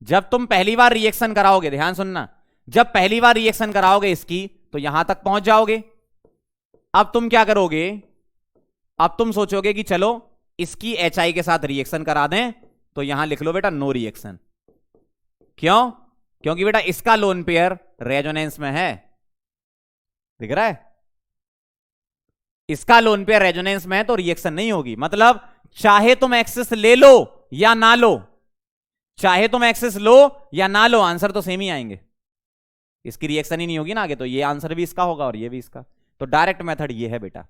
जब तुम पहली बार रिएक्शन कराओगे, ध्यान सुनना, जब पहली बार रिएक्शन कराओगे इसकी, तो यहां तक पहुंच जाओगे। अब तुम क्या करोगे? अब तुम सोचोगे कि चलो इसकी HI के साथ रिएक्शन करा दें, तो यहां लिख लो बेटा नो रिएक्शन। क्यों? क्योंकि बेटा इसका लोन पेयर रेजोनेंस में है, दिख रहा है? इसका लोन पेयर रेजोनेंस में है तो रिएक्शन नहीं होगी। मतलब चाहे तुम एक्सेस ले लो या ना लो, चाहे तुम एक्सेस लो या ना लो, आंसर तो सेम ही आएंगे, इसकी रिएक्शन ही नहीं होगी ना आगे, तो ये आंसर भी इसका होगा और ये भी इसका। तो डायरेक्ट मेथड ये है बेटा।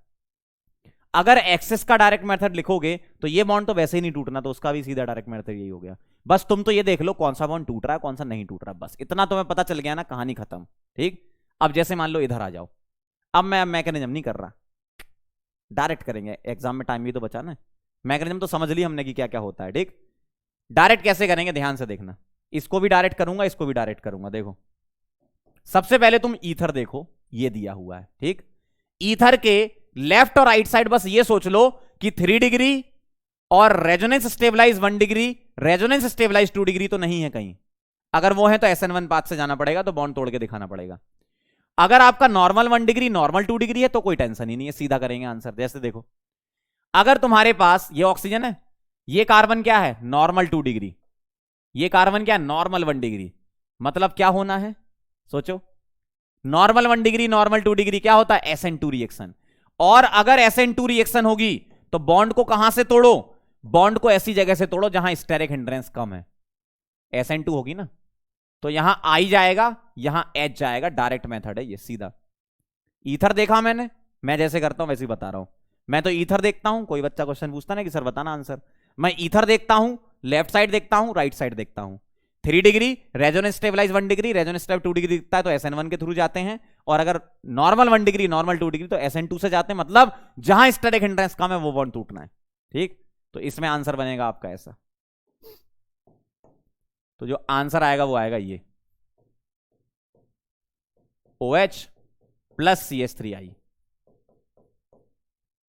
अगर एक्सेस का डायरेक्ट मेथड लिखोगे तो ये बॉन्ड तो वैसे ही नहीं टूटना, तो उसका भी सीधा डायरेक्ट मेथड यही हो गया। बस तुम तो ये देख लो कौन सा बॉन्ड टूट रहा है, कौन सा नहीं टूट रहा, बस इतना तुम्हें पता चल गया ना, कहानी खत्म, ठीक। अब जैसे मान लो इधर आ जाओ, अब मैं मैकेनिज्म नहीं कर रहा, डायरेक्ट करेंगे, एग्जाम में टाइम भी तो बचाना है। मैकेनिज्म तो समझ ली हमने कि क्या क्या होता है, ठीक। डायरेक्ट कैसे करेंगे ध्यान से देखना, इसको भी डायरेक्ट करूंगा, इसको भी डायरेक्ट करूंगा। देखो, सबसे पहले तुम ईथर देखो, ये दिया हुआ है, ठीक। ईथर के लेफ्ट और राइट साइड बस ये सोच लो कि 3 डिग्री और resonance stabilise 1 degree, resonance stabilise 2 degree तो नहीं है कहीं। अगर वो है तो SN1 पाथ से जाना पड़ेगा, तो बॉन्ड तोड़ के दिखाना पड़ेगा। अगर आपका नॉर्मल 1 डिग्री, नॉर्मल 2 डिग्री है तो कोई टेंशन ही नहीं है, सीधा करेंगे आंसर। जैसे देखो, अगर तुम्हारे पास ये ऑक्सीजन है, ये कार्बन क्या है? नॉर्मल 2 डिग्री, ये कार्बन क्या है? Normal 1 degree. मतलब क्या होना है? सोचो, नॉर्मल 1 डिग्री, नॉर्मल 2 डिग्री, क्या होता है? SN2 reaction. और अगर SN2 रिएक्शन होगी तो बॉन्ड को कहां से तोड़ो? बॉन्ड को ऐसी जगह से तोड़ो जहां स्टेरिक हिंड्रेंस कम है, SN2 होगी ना, तो यहां I जाएगा, यहां H जाएगा। डायरेक्ट मेथड है ये, सीधा। ईथर देखा मैंने, मैं जैसे करता हूं वैसे ही बता रहा हूं। मैं तो ईथर देखता हूं, कोई बच्चा क्वेश्चन पूछता ना कि सर बताना आंसर, मैं ईथर देखता हूं, लेफ्ट साइड देखता हूं, राइट साइड देखता हूं। 3 degree, resonance stabilise 1 degree, resonance stable 2 degree दिखता है तो SN1 के थ्रू जाते हैं। और अगर नॉर्मल 1 डिग्री, नॉर्मल 2 डिग्री तो SN2 से जाते हैं। मतलब जहां स्टेरिक हिंड्रेंस कम है वो बॉन्ड टूटना है, ठीक। तो इसमें आंसर बनेगा आपका ऐसा। तो जो आंसर आएगा वो आएगा ये OH प्लस CH3I।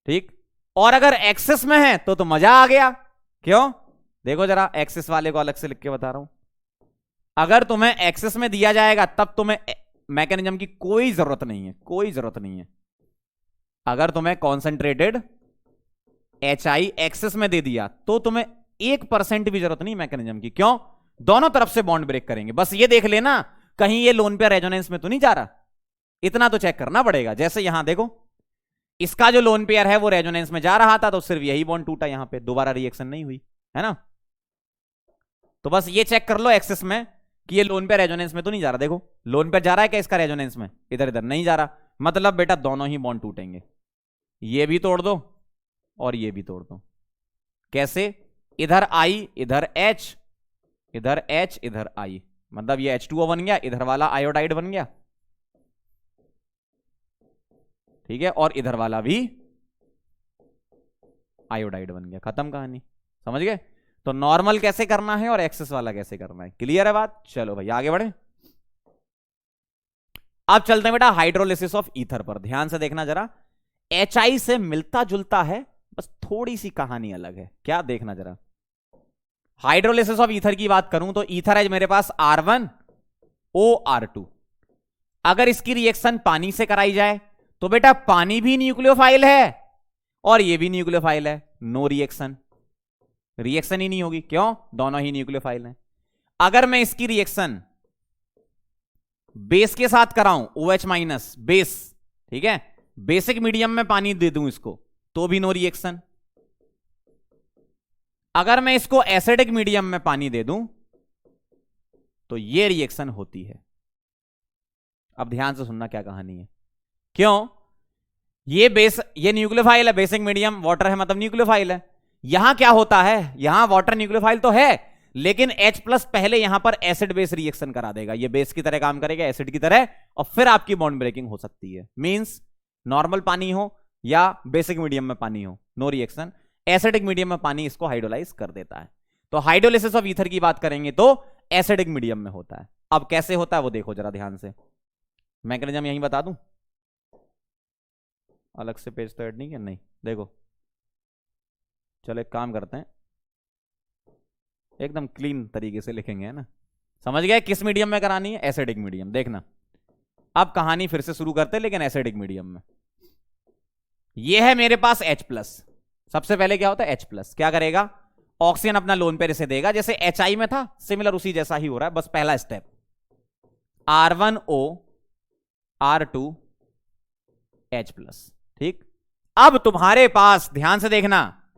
ठीक। और अगर एक्सेस में है तो मजा आ गया। क्यों? देखो जरा, एक्सेस वाले को अलग से लिख के बता रहा हूं। अगर तुम्हें एक्सेस में दिया जाएगा तब तुम्हें मैकेनिज्म की कोई जरूरत नहीं है, कोई जरूरत नहीं है। अगर तुम्हें कॉन्सेंट्रेटेड HI एक्सेस में दे दिया तो तुम्हें 1% भी जरूरत नहीं मैकेनिज्म की। क्यों? दोनों तरफ से बॉन्ड ब्रेक करेंगे। बस ये देख लेना कहीं ये लोन पेयर रेजोनेंस में तो नहीं जा रहा, इतना तो चेक करना पड़ेगा। जैसे यहां देखो, इसका जो लोन पेयर है वो रेजोनेंस में जा रहा था तो सिर्फ यही बॉन्ड टूटा, यहां पे दोबारा रिएक्शन नहीं हुई, है ना। तो बस ये चेक कर लो एक्सेस में कि ये लोन पेयर रेजोनेंस में तो नहीं जा रहा। देखो लोन पेयर जा रहा है क्या इसका रेजोनेंस में? इधर इधर नहीं जा रहा, मतलब बेटा दोनों ही बॉन्ड टूटेंगे। ये भी तोड़ दो और ये भी तोड़ दो। कैसे? इधर I इधर H, इधर H इधर I, मतलब ये H2O बन गया, इधर वाला आयोडाइड बन गया, ठीक है, और इधर वाला भी आयोडाइड बन गया। खत्म कहानी। समझ गए? तो नॉर्मल कैसे करना है और एक्सेस वाला कैसे करना है, क्लियर है बात? चलो भाई आगे बढ़े। अब चलते हैं बेटा हाइड्रोलिसिस ऑफ ईथर पर। ध्यान से देखना जरा, HI से मिलता जुलता है, बस थोड़ी सी कहानी अलग है। क्या? देखना जरा, हाइड्रोलिसिस ऑफ ईथर की बात करूं तो ईथर है मेरे पास R1OR2। अगर इसकी रिएक्शन पानी से कराई जाए तो बेटा पानी भी न्यूक्लियोफाइल है और ये भी न्यूक्लियोफाइल है, नो रिएक्शन, रिएक्शन ही नहीं होगी। क्यों? दोनों ही न्यूक्लियोफाइल हैं। अगर मैं इसकी रिएक्शन बेस के साथ कराऊं, OH- बेस, ठीक है, बेसिक मीडियम में पानी दे दूं इसको तो भी नो रिएक्शन। अगर मैं इसको एसिडिक मीडियम में पानी दे दूं तो ये रिएक्शन होती है। अब ध्यान से सुनना क्या कहानी है। क्यों? ये न्यूक्लियोफाइल है, बेसिक मीडियम वाटर है मतलब न्यूक्लियोफाइल है। यहां क्या होता है, यहां वाटर न्यूक्लियोफाइल तो है लेकिन H+ पहले यहां पर एसिड बेस रिएक्शन करा देगा, ये बेस की तरह काम करेगा, एसिड की तरह, और फिर आपकी बॉन्ड ब्रेकिंग हो सकती है। मींस नॉर्मल पानी हो या बेसिक मीडियम में पानी हो, नो रिएक्शन। एसिडिक मीडियम में पानी इसको हाइड्रोलाइज कर देता है। तो हाइड्रोलिसिस ऑफ ईथर की बात करेंगे तो एसिडिक मीडियम में होता है। अब कैसे होता है वो देखो जरा ध्यान से। मैकेनिज्म यहीं बता दूं, अलग से पेज तो ऐड नहीं किया, नहीं देखो। चलो एक काम करते हैं, एकदम क्लीन तरीके से लिखेंगे, है ना। समझ गए किस मीडियम में करानी है? Acidic medium. देखना अब कहानी फिर से शुरू करते हैं लेकिन एसिडिक मीडियम में। यह है मेरे पास H+। सबसे पहले क्या होता है? H+। क्या करेगा? ऑक्सीजन अपना लोन पेयर इसे देगा, जैसे HI में था सिमिलर उसी जैसा ही हो रहा है, बस पहला स्टेप R1O R2H+। ठीक। अब तुम्हारे पास ध्यान से देखना,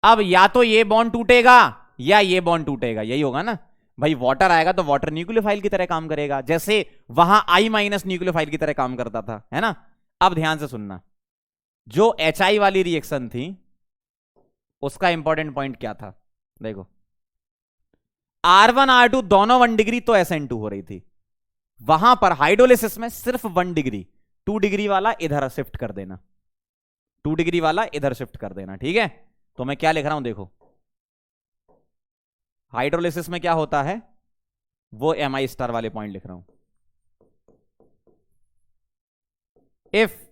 अब या तो ये बॉन्ड टूटेगा या ये बॉन्ड टूटेगा, यही होगा ना भाई। वाटर आएगा तो वाटर न्यूक्लियोफाइल की तरह काम करेगा, जैसे वहां I- न्यूक्लियोफाइल की तरह काम करता था, है ना। अब ध्यान से सुनना, जो HI वाली रिएक्शन थी उसका इंपॉर्टेंट पॉइंट क्या था? देखो R1 R2 दोनों 1 डिग्री तो SN2 हो रही थी, वहां पर हाइड्रोलिसिस में सिर्फ 1 डिग्री, 2 डिग्री वाला इधर शिफ्ट कर देना, 2 डिग्री वाला इधर शिफ्ट कर देना, ठीक है। तो मैं क्या लिख रहा हूं देखो, हाइड्रोलिसिस में क्या होता है वो Mi* वाले पॉइंट लिख रहा हूं। If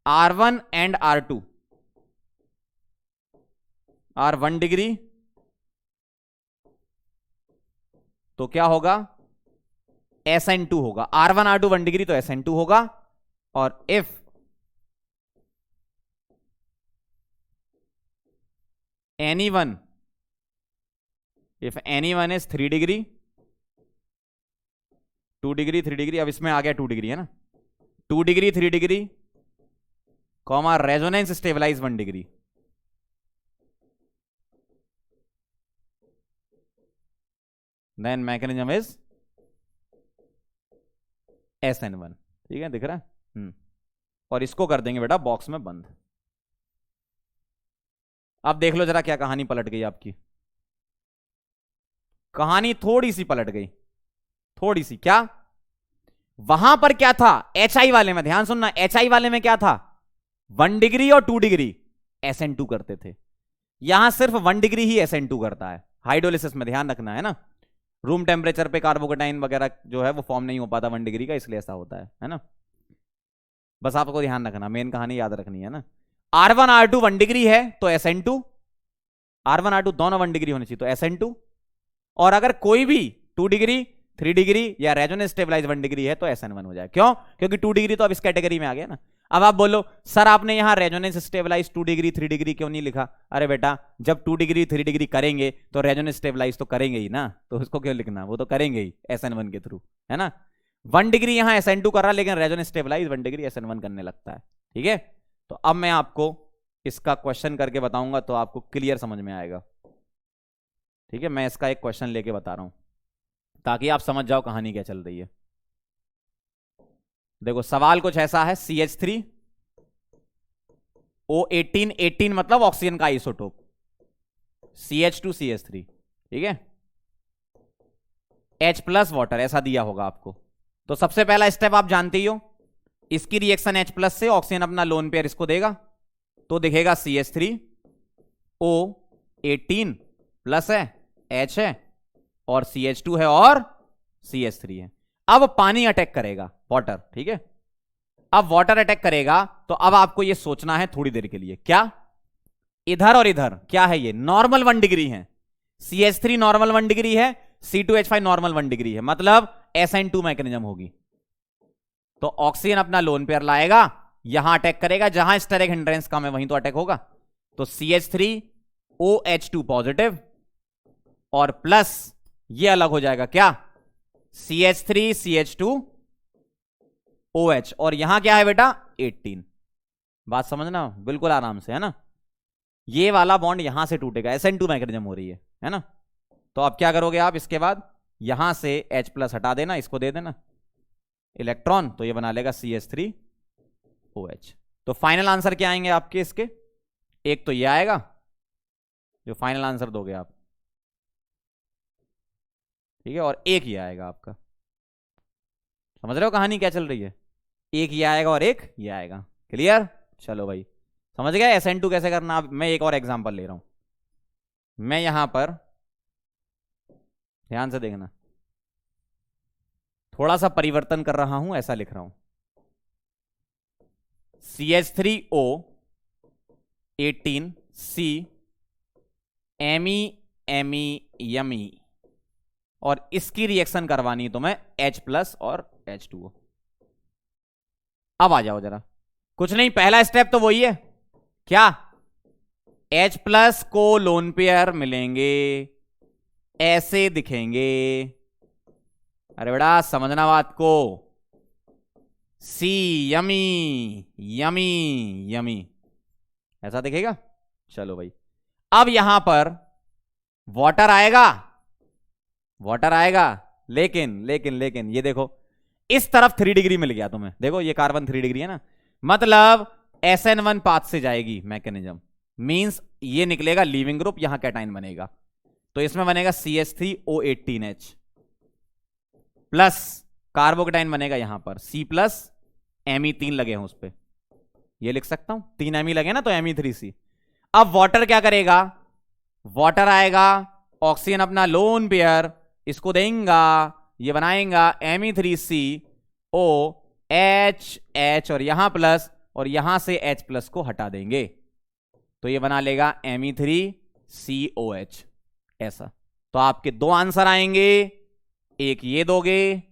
R1 and R2 are 1 degree तो क्या होगा? SN2 होगा। R1 R2 1 डिग्री तो SN2 होगा। और if anyone is 3 degree, 2 degree 3 degree, अब इसमें आ गया 2 डिग्री, है ना, 2 degree 3 degree comma resonance stabilise 1 degree, then mechanism is SN1। ठीक है, दिख रहा है। और इसको कर देंगे बेटा बॉक्स में बंद। अब देख लो जरा क्या कहानी पलट गई आपकी। कहानी थोड़ी सी पलट गई, थोड़ी सी। क्या? वहां पर क्या था HI वाले में? ध्यान सुनना, HI वाले में क्या था? 1 डिग्री और 2 डिग्री SN2 करते थे। यहां सिर्फ 1 डिग्री ही SN2 करता है हाइड्रोलिसिस में, ध्यान रखना, है ना। रूम टेम्परेचर पे कार्बोकेटाइन वगैरह जो है वो फॉर्म नहीं हो पाता 1 डिग्री का, इसलिए ऐसा होता है ना। बस आपको ध्यान रखना, मेन कहानी याद रखनी है ना। R1 R2 1 डिग्री है तो SN2, R1 R2 दोनों 1 डिग्री होनी चाहिए तो SN2, और अगर कोई भी 2 डिग्री 3 डिग्री या रेजोनेंस स्टेबलाइज 1 डिग्री है तो SN1 हो जाए। क्यों? क्योंकि 2 डिग्री तो अब इस कैटेगरी में आ गया ना। अब आप बोलो सर आपने यहां रेजोनेंस स्टेबलाइज 2 डिग्री 3 डिग्री क्यों नहीं लिखा? अरे बेटा जब 2 डिग्री 3 डिग्री करेंगे तो रेजोनेंस स्टेबलाइज तो करेंगे ही ना, तो उसको क्यों लिखना, वो तो करेंगे ही SN1 के थ्रू, है ना। 1 डिग्री यहां SN2 कर रहा, लेकिन रेजोनेंस स्टेबलाइज 1 डिग्री SN1 करने लगता है। ठीक है, तो अब मैं आपको इसका क्वेश्चन करके बताऊंगा तो आपको क्लियर समझ में आएगा। ठीक है, मैं इसका एक क्वेश्चन लेके बता रहा हूं ताकि आप समझ जाओ कहानी क्या चल रही है। देखो सवाल कुछ ऐसा है, CH3 O18, 18 मतलब ऑक्सीजन का आइसोटोप, CH2 CH3, ठीक है, H प्लस वाटर, ऐसा दिया होगा आपको। तो सबसे पहला स्टेप आप जानते ही हो, इसकी रिएक्शन H प्लस से, ऑक्सीजन अपना लोन पेयर इसको देगा तो दिखेगा CH3 O18 प्लस है, H है, और CH2 है और CH3 है। अब पानी अटैक करेगा, वाटर, ठीक है। अब वाटर अटैक करेगा तो अब आपको यह सोचना है थोड़ी देर के लिए, क्या इधर और इधर क्या है, ये नॉर्मल 1 डिग्री है, CH3 नॉर्मल 1 डिग्री है, C2H5 नॉर्मल 1 डिग्री है, मतलब SN2 मैकेनिज्म होगी। तो ऑक्सीजन अपना लोन पेयर लाएगा, यहां अटैक करेगा, जहां स्टेरिक हिंड्रेंस कम है वहीं तो अटैक होगा। तो CH3 OH2 पॉजिटिव और प्लस ये अलग हो जाएगा, क्या CH3 CH2 OH, और यहां क्या है बेटा 18। बात समझना बिल्कुल आराम से, है ना। ये वाला बॉन्ड यहां से टूटेगा, SN2 मैकेनिज्म हो रही है ना। तो अब क्या करोगे आप, इसके बाद यहां से H प्लस हटा देना, इसको दे देना इलेक्ट्रॉन, तो ये बना लेगा CH3 OH। तो फाइनल आंसर क्या आएंगे आपके इसके, एक तो ये आएगा जो फाइनल आंसर दोगे आप, ठीक है, और एक ही आएगा आपका। समझ रहे हो कहानी क्या चल रही है, एक ये आएगा और एक ये आएगा। क्लियर? चलो भाई समझ गया SN2 कैसे करना। अब मैं एक और एग्जांपल ले रहा हूं, मैं यहां पर ध्यान से देखना, थोड़ा सा परिवर्तन कर रहा हूं, ऐसा लिख रहा हूं CH3O 18C Me और इसकी रिएक्शन करवानी है तो मैं H प्लस और H2O। अब आ जाओ जरा, कुछ नहीं, पहला स्टेप तो वही है, क्या H प्लस को लोन पेयर मिलेंगे, ऐसे दिखेंगे। अरे बेटा समझना बात को, सी यमी ऐसा दिखेगा। चलो भाई, अब यहां पर वाटर आएगा, लेकिन ये देखो इस तरफ 3 डिग्री मिल गया तुम्हें, देखो ये कार्बन 3 डिग्री है ना, मतलब SN1 पाथ से जाएगी मैकेनिज्म, मींस ये निकलेगा लीविंग ग्रुप, यहां कैटाइन बनेगा, तो इसमें बनेगा CH3O18H प्लस कार्बोकेटाइन बनेगा यहां पर C प्लस Me3 लगे हैं उस पर, ये लिख सकता हूं, 3 Me लगे ना तो Me3C। अब वाटर क्या करेगा, वाटर आएगा, ऑक्सीजन अपना लोन पेयर इसको देंगा, ये बनाएगा Me3CO H और यहां प्लस, और यहां से H प्लस को हटा देंगे तो ये बना लेगा Me3COH ऐसा। तो आपके दो आंसर आएंगे, एक ये दोगे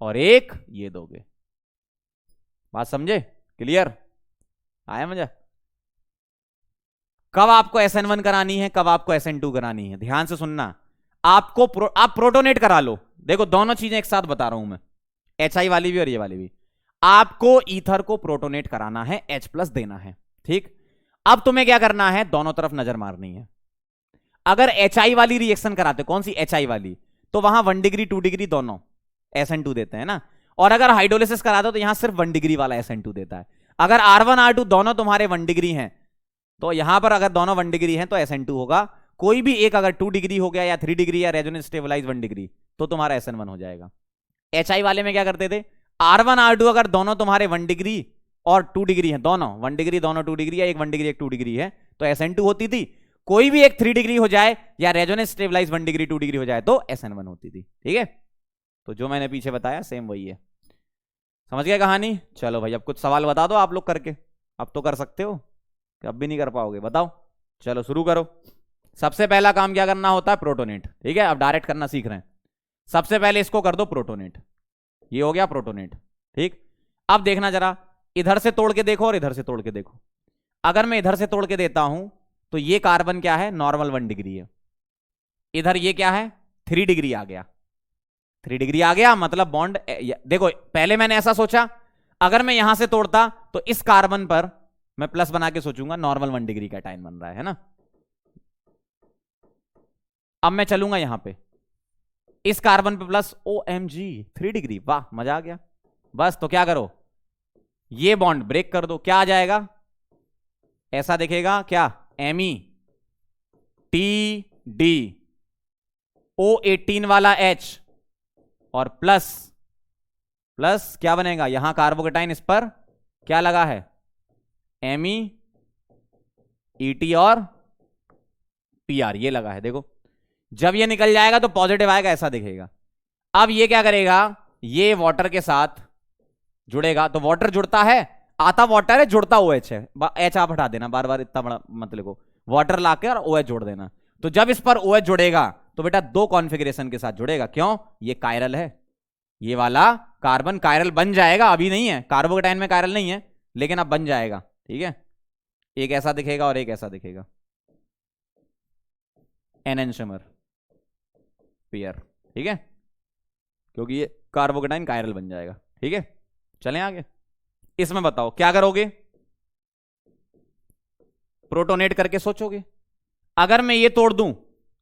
और एक ये दोगे। बात समझे? क्लियर? आया मजा? कब आपको SN1 करानी है, कब आपको SN2 करानी है, ध्यान से सुनना। आप प्रोटोनेट करा लो, देखो दोनों चीजें एक साथ बता रहा हूं मैं, HI वाली भी और ये वाली भी। आपको ईथर को प्रोटोनेट कराना है, H प्लस देना है, ठीक। अब तुम्हें क्या करना है, दोनों तरफ नजर मारनी है। अगर HI वाली रिएक्शन कराते, कौन सी HI वाली, तो वहां 1 डिग्री 2 डिग्री दोनों SN2 देते हैं ना, और अगर हाइड्रोलिसिस कराते हो तो यहां सिर्फ 1 डिग्री वाला SN2 देता है। अगर R1 R2 दोनों तुम्हारे 1 डिग्री हैं तो यहां पर अगर दोनों 1 डिग्री हैं तो SN2 होगा, कोई भी एक अगर 2 डिग्री हो गया या 3 डिग्री या रेजोनेंस स्टेबलाइज 1 डिग्री तो तुम्हारा SN1 हो जाएगा। HI वाले में क्या करते थे, R1 R2 अगर दोनों तुम्हारे 1 डिग्री और 2 डिग्री है, दोनों 1 डिग्री दोनों 2 डिग्री, या एक 1 डिग्री एक 2 डिग्री है तो SN2 होती थी। कोई भी एक 3 डिग्री हो जाए या रेजोनेंस स्टेबलाइज 1 डिग्री 2 डिग्री हो जाए तो SN1 होती थी। ठीक है, तो जो मैंने पीछे बताया सेम वही है। समझ गए कहानी? चलो भाई अब कुछ सवाल बता दो आप लोग करके, अब तो कर सकते हो कि अब भी नहीं कर पाओगे, बताओ। चलो शुरू करो। सबसे पहला काम क्या करना होता है? प्रोटोनेट। ठीक है, अब डायरेक्ट करना सीख रहे हैं। सबसे पहले इसको कर दो प्रोटोनेट, ये हो गया प्रोटोनेट। ठीक, अब देखना जरा, इधर से तोड़ के देखो और इधर से तोड़ के देखो। अगर मैं इधर से तोड़ के देता हूं तो ये कार्बन क्या है? नॉर्मल 1 डिग्री है। इधर ये क्या है? 3 डिग्री आ गया। 3 डिग्री आ गया मतलब बॉन्ड, देखो पहले मैंने ऐसा सोचा, अगर मैं यहां से तोड़ता तो इस कार्बन पर मैं प्लस बना के सोचूंगा, नॉर्मल 1 डिग्री का टाइम बन रहा है ना। अब मैं चलूंगा यहां पे, इस कार्बन पे प्लस, OMG 3 डिग्री, वाह मजा आ गया। बस तो क्या करो, ये बॉन्ड ब्रेक कर दो, क्या आ जाएगा? ऐसा दिखेगा क्या? METD O18 वाला H और प्लस प्लस क्या बनेगा? यहां कार्बोकेटाइन इस पर क्या लगा है? MEET और PR ये लगा है। देखो जब ये निकल जाएगा तो पॉजिटिव आएगा, ऐसा दिखेगा। अब ये क्या करेगा? ये वाटर के साथ जुड़ेगा, तो वाटर जुड़ता है, आता वाटर है, जुड़ता OH है। H आप हटा देना, बार बार इतना बड़ा मत लिखो, वाटर लाके और OH जोड़ देना। तो जब इस पर OH जुड़ेगा तो बेटा 2 कॉन्फ़िगरेशन के साथ जुड़ेगा। क्यों? ये कायरल है, ये वाला कार्बन कायरल बन जाएगा, अभी नहीं है, कार्बोकेटाइन में कायरल नहीं है, लेकिन अब बन जाएगा। ठीक है, एक ऐसा दिखेगा और एक ऐसा दिखेगा, एनेंशमर पेयर। ठीक है, क्योंकि ये कार्बोकेटाइन कायरल बन जाएगा। ठीक है, चलें आगे। इसमें बताओ क्या करोगे? प्रोटोनेट करके सोचोगे। अगर मैं ये तोड़ दूं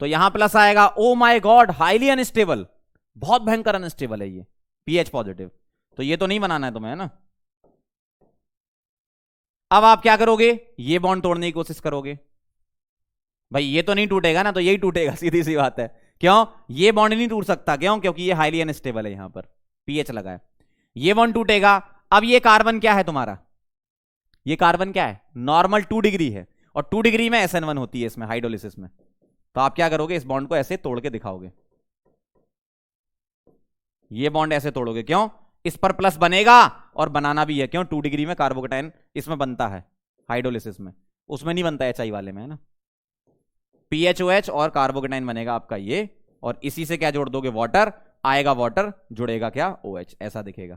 तो यहां प्लस आएगा, oh my God highly unstable, बहुत भयंकर अनस्टेबल है ये, पीएच पॉजिटिव। तो ये तो नहीं बनाना है तुम्हें, है ना। अब आप क्या करोगे? ये बॉन्ड तोड़ने की कोशिश करोगे। भाई ये तो नहीं टूटेगा ना, तो यही टूटेगा, सीधी सी बात है। क्यों? ये बॉन्ड नहीं टूट सकता, क्यों? क्योंकि ये हाईली अनस्टेबल है, यहां पर पीएच लगा है, ये बॉन्ड टूटेगा। अब ये कार्बन क्या है तुम्हारा? ये कार्बन क्या है? नॉर्मल 2 डिग्री है, और 2 डिग्री में SN1 होती है इसमें, हाइड्रोलिसिस में। तो आप क्या करोगे? इस बॉन्ड को ऐसे तोड़ के दिखाओगे, ये बॉन्ड ऐसे तोड़ोगे। क्यों? इस पर प्लस बनेगा और बनाना भी है। क्यों? 2 डिग्री में कार्बोकेटाइन इसमें बनता है, हाइड्रोलिसिस में, उसमें नहीं बनता HI वाले में, है ना। PHOH और कार्बोकेटाइन बनेगा आपका ये, और इसी से क्या जोड़ दोगे? वाटर आएगा, वाटर जुड़ेगा क्या? OH, ऐसा दिखेगा।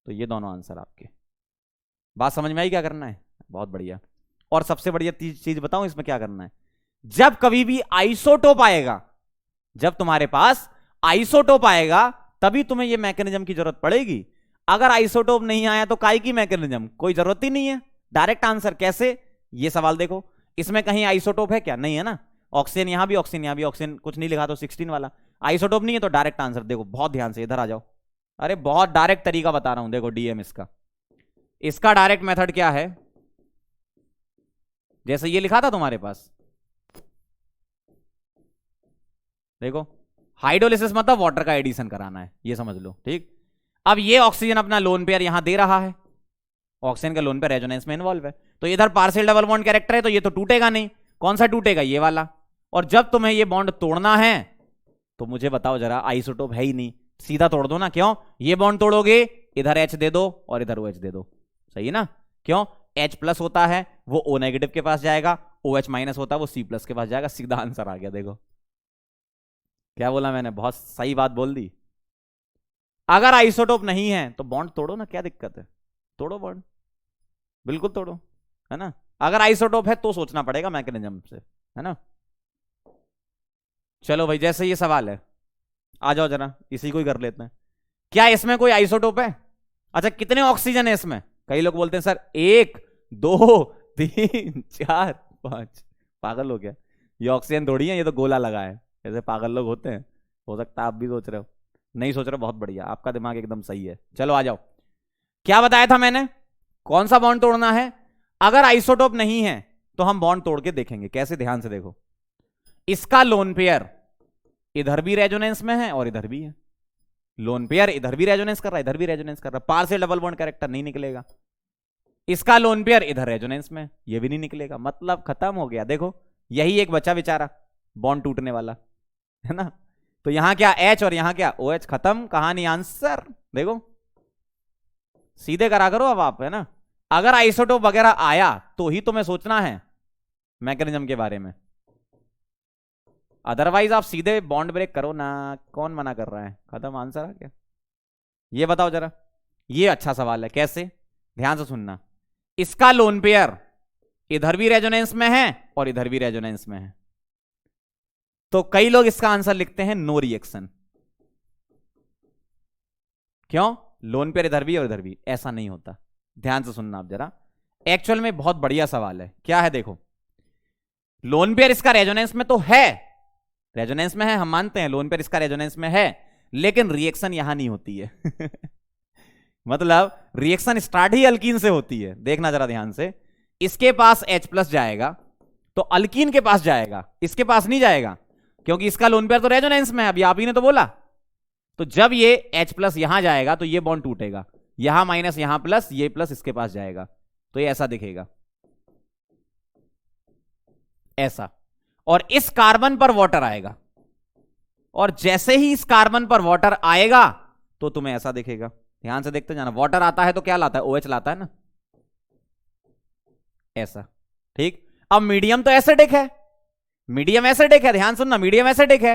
तो ये दोनों आंसर आपके। बात समझ में आई क्या करना है? बहुत बढ़िया। और सबसे बढ़िया चीज बताऊं इसमें क्या करना है? जब कभी भी आइसोटोप आएगा, जब तुम्हारे पास आइसोटोप आएगा, तभी तुम्हें यह मैकेनिज्म की जरूरत पड़ेगी। अगर आइसोटोप नहीं आया तो काय की मैकेनिज्म? कोई जरूरत ही नहीं है। डायरेक्ट आंसर कैसे? ये सवाल देखो, इसमें कहीं आइसोटोप है क्या? नहीं है ना। ऑक्सीजन यहां भी, ऑक्सीजन यहां भी, ऑक्सीजन कुछ नहीं लिखा तो 16 वाला आइसोटोप नहीं है। तो डायरेक्ट आंसर देखो, बहुत ध्यान से इधर आ जाओ। अरे बहुत डायरेक्ट तरीका बता रहा हूं, देखो डीएम इसका डायरेक्ट मेथड क्या है? जैसे ये लिखा था तुम्हारे पास, देखो हाइड्रोलिसिस मतलब वाटर का एडिशन कराना है, ये समझ लो। ठीक, अब ये ऑक्सीजन अपना लोन पेयर यहां दे रहा है, ऑक्सीजन का लोन पेयर रेजोनेंस में इन्वॉल्व है, तो इधर पार्शियल डबल बॉन्ड कैरेक्टर है, तो ये तो टूटेगा नहीं। कौन सा टूटेगा? ये वाला। और जब तुम्हें ये बॉन्ड तोड़ना है तो मुझे बताओ जरा, आइसोटोप है ही नहीं, सीधा तोड़ दो ना। क्यों? ये बॉन्ड तोड़ोगे, इधर H दे दो और इधर OH दे दो, सही है ना। क्यों? H प्लस होता है वो O नेगेटिव के पास जाएगा, OH माइनस होता है वो C प्लस के पास जाएगा। सीधा आंसर आ गया। देखो क्या बोला मैंने, बहुत सही बात बोल दी। अगर आइसोटोप नहीं है तो बॉन्ड तोड़ो ना, क्या दिक्कत है? तोड़ो बॉन्ड, बिल्कुल तोड़ो, है ना। अगर आइसोटोप है तो सोचना पड़ेगा मैकेनिज्म से, है ना। चलो भाई, जैसे ये सवाल है, आ जाओ जरा इसी को ही कर लेते हैं। क्या इसमें कोई आइसोटोप है? अच्छा, कितने ऑक्सीजन है इसमें? कई लोग बोलते हैं सर 1 2 3 4 5। पागल हो गया, ये ऑक्सीजन थोड़ी है, ये तो गोला लगा है। जैसे पागल लोग होते हैं, हो सकता है आप भी सोच रहे हो। नहीं सोच रहे, बहुत बढ़िया, आपका दिमाग एकदम सही है। चलो आ जाओ, क्या बताया था मैंने? कौन सा बॉन्ड तोड़ना है? अगर आइसोटोप नहीं है तो हम बॉन्ड तोड़ के देखेंगे कैसे। ध्यान से देखो, इसका लोन पेयर इधर भी रेजोनेंस में है और इधर भी है। लोन पेयर इधर भी रेजोनेंस कर रहा है, इधर भी रेजोनेंस कर रहा है, पार्शियल डबल बॉन्ड कैरेक्टर नहीं निकलेगा। इसका लोन पेयर इधर रेजोनेंस में, ये भी नहीं निकलेगा, मतलब खत्म हो गया। देखो यही एक बचा बेचारा बॉन्ड टूटने वाला, है ना। तो यहां क्या H और यहां क्या OH, खत्म कहानी। आंसर देखो, सीधे करा करो अब आप, है ना। अगर आइसोटोप वगैरह आया तो ही तुम्हें सोचना है मैकेनिज्म के बारे में, अदरवाइज आप सीधे बॉन्ड ब्रेक करो ना। कौन मना कर रहा है? खत्म, आंसर आ गया। ये बताओ जरा, ये अच्छा सवाल है, कैसे? ध्यान से सुनना। इसका लोन पेयर इधर भी रेजोनेंस में है और इधर भी रेजोनेंस में है, तो कई लोग इसका आंसर लिखते हैं नो रिएक्शन। क्यों? लोन पेयर इधर भी और इधर भी, ऐसा नहीं होता। ध्यान से सुनना आप जरा, एक्चुअल में बहुत बढ़िया सवाल है। क्या है देखो, लोन पेयर इसका रेजोनेंस में तो है, रेजोनेंस में है, हम मानते हैं लोन पेयर इसका रेजोनेंस में है, लेकिन रिएक्शन यहां नहीं होती है। मतलब रिएक्शन स्टार्ट ही अल्कीन से होती है। देखना जरा ध्यान से, इसके पास H+ जाएगा तो अल्कीन के पास जाएगा, इसके पास नहीं जाएगा, क्योंकि इसका लोन पेयर तो रेजोनेंस में है। अभी आप ही ने तो बोला। तो जब ये H+ यहां जाएगा तो ये बॉन्ड टूटेगा, यहां माइनस यहां प्लस, ये प्लस इसके पास जाएगा, तो ये ऐसा दिखेगा, ऐसा। और इस कार्बन पर वाटर आएगा, और जैसे ही इस कार्बन पर वाटर आएगा तो तुम्हें ऐसा दिखेगा। ध्यान से देखते जाना, वाटर आता है तो क्या लाता है? OH लाता है ना, ऐसा। ठीक। अब मीडियम तो एसिडिक है, मीडियम एसिडिक है, ध्यान सुनना, मीडियम एसिडिक है।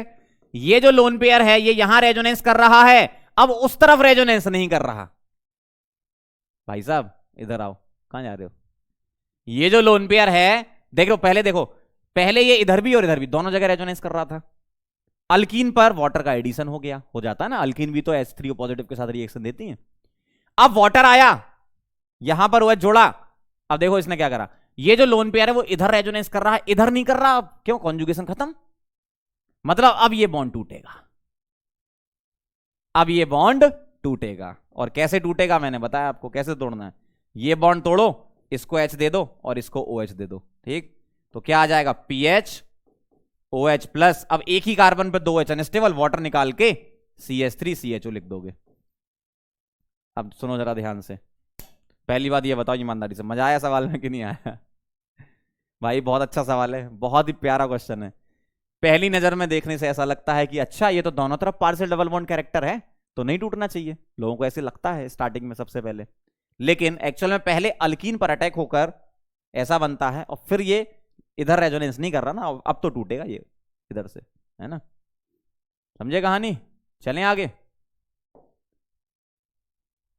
ये जो लोन पेयर है ये यहां रेजोनेंस कर रहा है, अब उस तरफ रेजोनेंस नहीं कर रहा। भाई साहब इधर आओ, कहां जा रहे हो? ये जो लोन पेयर है, देखो पहले ये इधर भी और इधर भी दोनों जगह रेजोनेंस कर रहा था। अल्कीन पर वाटर का एडिशन हो जाता है ना, अल्कीन भी तो H3O पॉजिटिव के साथ रिएक्शन देती है। अब वाटर आया, यहां पर OH जोड़ा, अब देखो इसने क्या करा, ये जो लोन पेयर है वो इधर रेजोनेंस कर रहा है, इधर नहीं कर रहा। अब क्यों? कॉन्जुगेशन खत्म। मतलब अब ये बॉन्ड टूटेगा, अब ये बॉन्ड टूटेगा। और कैसे टूटेगा मैंने बताया आपको कैसे तोड़ना है। ये बॉन्ड तोड़ो, इसको H दे दो और इसको OH दे दो। ठीक, तो क्या आ जाएगा? PH OH+। अब एक ही कार्बन पे 2 H अनस्टेबल, वाटर निकाल के CH3 CHO लिख दोगे। अब सुनो जरा ध्यान से, पहली बात ये बताओ ईमानदारी से, मजा आया सवाल में कि नहीं आया? भाई बहुत अच्छा सवाल है, बहुत ही प्यारा क्वेश्चन है। पहली नजर में देखने से ऐसा लगता है कि अच्छा ये तो दोनों तरफ पार्शियल डबल बॉन्ड कैरेक्टर है, तो नहीं टूटना चाहिए, लोगों को ऐसे लगता है स्टार्टिंग में सबसे पहले। लेकिन एक्चुअल में पहले अल्कीन पर अटैक होकर ऐसा बनता है, और फिर ये इधर रेजोनेंस नहीं कर रहा ना, अब तो टूटेगा ये इधर से, है ना। समझे कहानी? चलें आगे।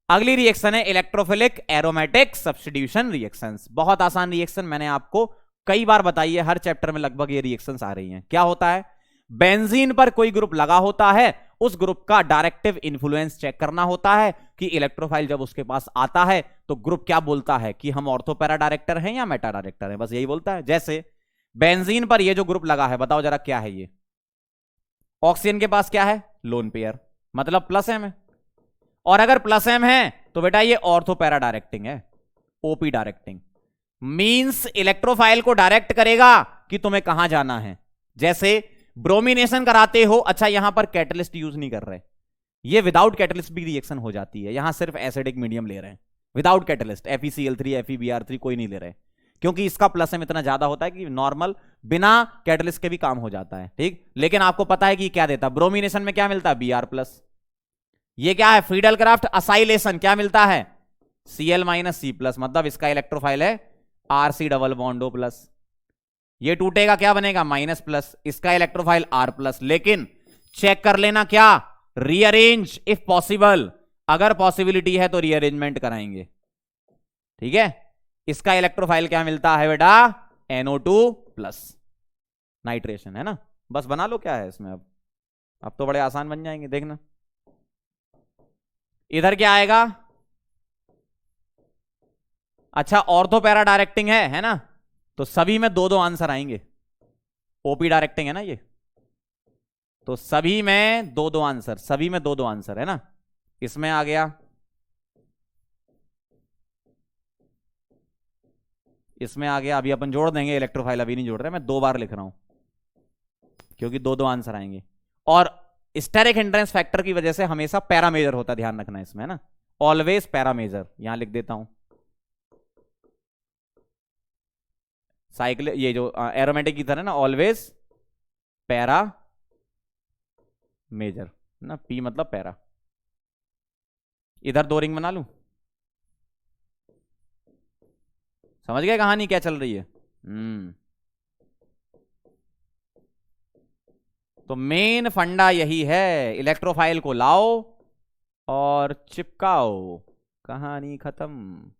अगली रिएक्शन है इलेक्ट्रोफिलिक एरोमेटिक सब्स्टिट्यूशन रिएक्शंस। बहुत आसान रिएक्शन, मैंने आपको कई बार बताई है, हर चैप्टर में लगभग ये रिएक्शंस आ रही हैं। क्या होता है? बेंजीन पर कोई ग्रुप लगा होता है, उस ग्रुप का डायरेक्टिव इन्फ्लुएंस चेक करना होता है कि इलेक्ट्रोफाइल जब उसके पास आता है तो ग्रुप क्या बोलता है कि हम ऑर्थो पैरा डायरेक्टर हैं या मेटा डायरेक्टर हैं, बस यही बोलता है। जैसे बेंजीन पर ये जो ग्रुप लगा है, बताओ जरा क्या है ये? ऑक्सीजन के पास क्या है? लोन पेयर, मतलब +M है। और अगर +M है तो बेटा ये ऑर्थो पैरा डायरेक्टिंग है, OP डायरेक्टिंग। मींस इलेक्ट्रोफाइल को डायरेक्ट करेगा कि तुम्हें कहां जाना है। जैसे ब्रोमिनेशन कराते हो, अच्छा यहां पर कैटलिस्ट यूज नहीं कर रहे, ये विदाउट कैटलिस्ट भी रिएक्शन हो जाती है, यहां सिर्फ एसिडिक मीडियम ले रहे हैं विदाउट कैटलिस्ट, FeCl3 FeBr3 कोई नहीं ले रहे, क्योंकि इसका +M इतना ज्यादा होता है कि नॉर्मल बिना कैटलिस्ट के भी काम हो जाता है। ठीक, लेकिन आपको पता है कि क्या देता है ब्रोमिनेशन में? क्या मिलता है? Br+। ये क्या है? फ्रीडलक्राफ्ट असाइलेशन, क्या मिलता है? Cl-C+, मतलब इसका इलेक्ट्रोफाइल है Rc डबल बॉन्ड O+। ये टूटेगा, क्या बनेगा? -+। इसका इलेक्ट्रोफाइल R+। लेकिन चेक कर लेना, क्या? रीअरेंज इफ पॉसिबल, अगर पॉसिबिलिटी है तो रीअरेंजमेंट कराएंगे। ठीक है, इसका इलेक्ट्रोफाइल क्या मिलता है बेटा? NO2+। नाइट्रेशन, है ना। बस बना लो, क्या है इसमें। अब तो बड़े आसान बन जाएंगे, देखना। इधर क्या आएगा? अच्छा ऑर्थो पैरा डायरेक्टिंग है ना, तो सभी में 2-2 आंसर आएंगे। OP डायरेक्टिंग है ना ये, तो सभी में 2-2 आंसर, सभी में 2-2 आंसर, है ना। इसमें आ गया, इसमें आ गया। अभी अपन जोड़ देंगे इलेक्ट्रोफाइल, अभी नहीं जोड़ रहे, मैं 2 बार लिख रहा हूं क्योंकि 2-2 आंसर आएंगे। और स्टेरिक हिंड्रेंस फैक्टर की वजह से हमेशा पैरामेजर होता है, ध्यान रखना इसमें, है ना। ऑलवेज पैरामेजर, यहां लिख देता हूं। साइकिल, ये जो एरोमेटिक की तरह ना, ऑलवेज पैरा मेजर ना, P मतलब पैरा। इधर 2 रिंग बना लूं, समझ गए कहानी क्या चल रही है? तो मेन फंडा यही है, इलेक्ट्रोफाइल को लाओ और चिपकाओ, कहानी खत्म।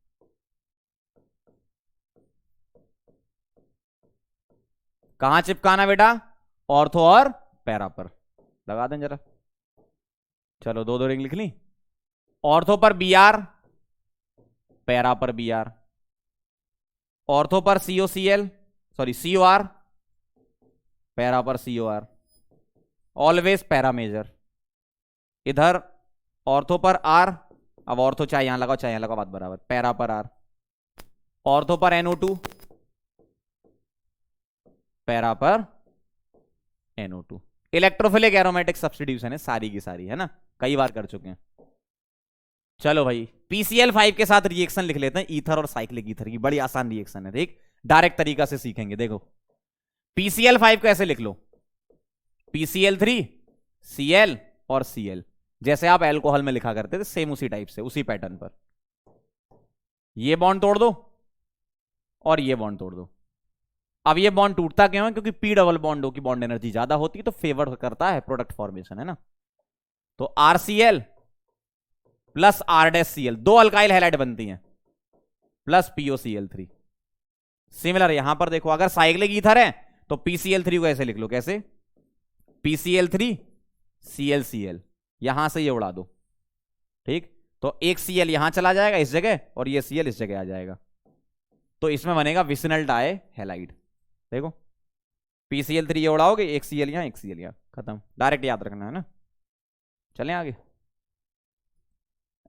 कहां चिपकाना बेटा? ऑर्थो और पैरा पर। लगा दें जरा, चलो दो दो रिंग लिख ली। ऑर्थो पर बी आर, पैरा पर बी आर। ऑर्थो पर C O C L, sorry C O R, para पर C O R. Always para major. इधर ऑर्थो पर आर, अब ऑर्थो चाहे यहां लगाओ चाहे यहां लगाओ, बात बराबर। पैरा पर आर। ऑर्थो पर NO2, पैरा पर NO2। इलेक्ट्रोफिलिक एरोमेटिक सब्स्टिट्यूशन है सारी की सारी, है ना, कई बार कर चुके हैं। चलो भाई, PCl5 के साथ रिएक्शन लिख लेते हैं, ईथर और साइक्लिक ईथर की, बड़ी आसान रिएक्शन है, ठीक, डायरेक्ट तरीका से सीखेंगे। देखो PCl5 को ऐसे लिख लो, PCl3 Cl और Cl, जैसे आप अल्कोहल में लिखा करते थे, सेम उसी टाइप से, उसी पैटर्न पर। ये बॉन्ड तोड़ दो और ये बॉन्ड तोड़ दो। अब ये बॉन्ड टूटता क्यों है? क्योंकि P डबल बॉन्डों की बॉन्ड एनर्जी ज्यादा होती है, तो फेवर करता है प्रोडक्ट फॉर्मेशन, है ना। तो RCl प्लस R-Cl, दो अल्काइल हैलाइड बनती हैं, प्लस POCl3। सिमिलर यहां पर देखो, अगर साइक्लिक ईथर है तो PCl3 को ऐसे लिख लो, कैसे? PCl3 ClCl, यहां से ये उड़ा दो, ठीक। तो एक Cl यहां चला जाएगा इस जगह, और ये Cl इस जगह आ जाएगा, तो इसमें बनेगा विसिनल डाई हैलाइड। देखो PCl3 ये उड़ाओगे, एक Cl यहां एक Cl यहां, खत्म। डायरेक्ट याद रखना है ना। चलें आगे।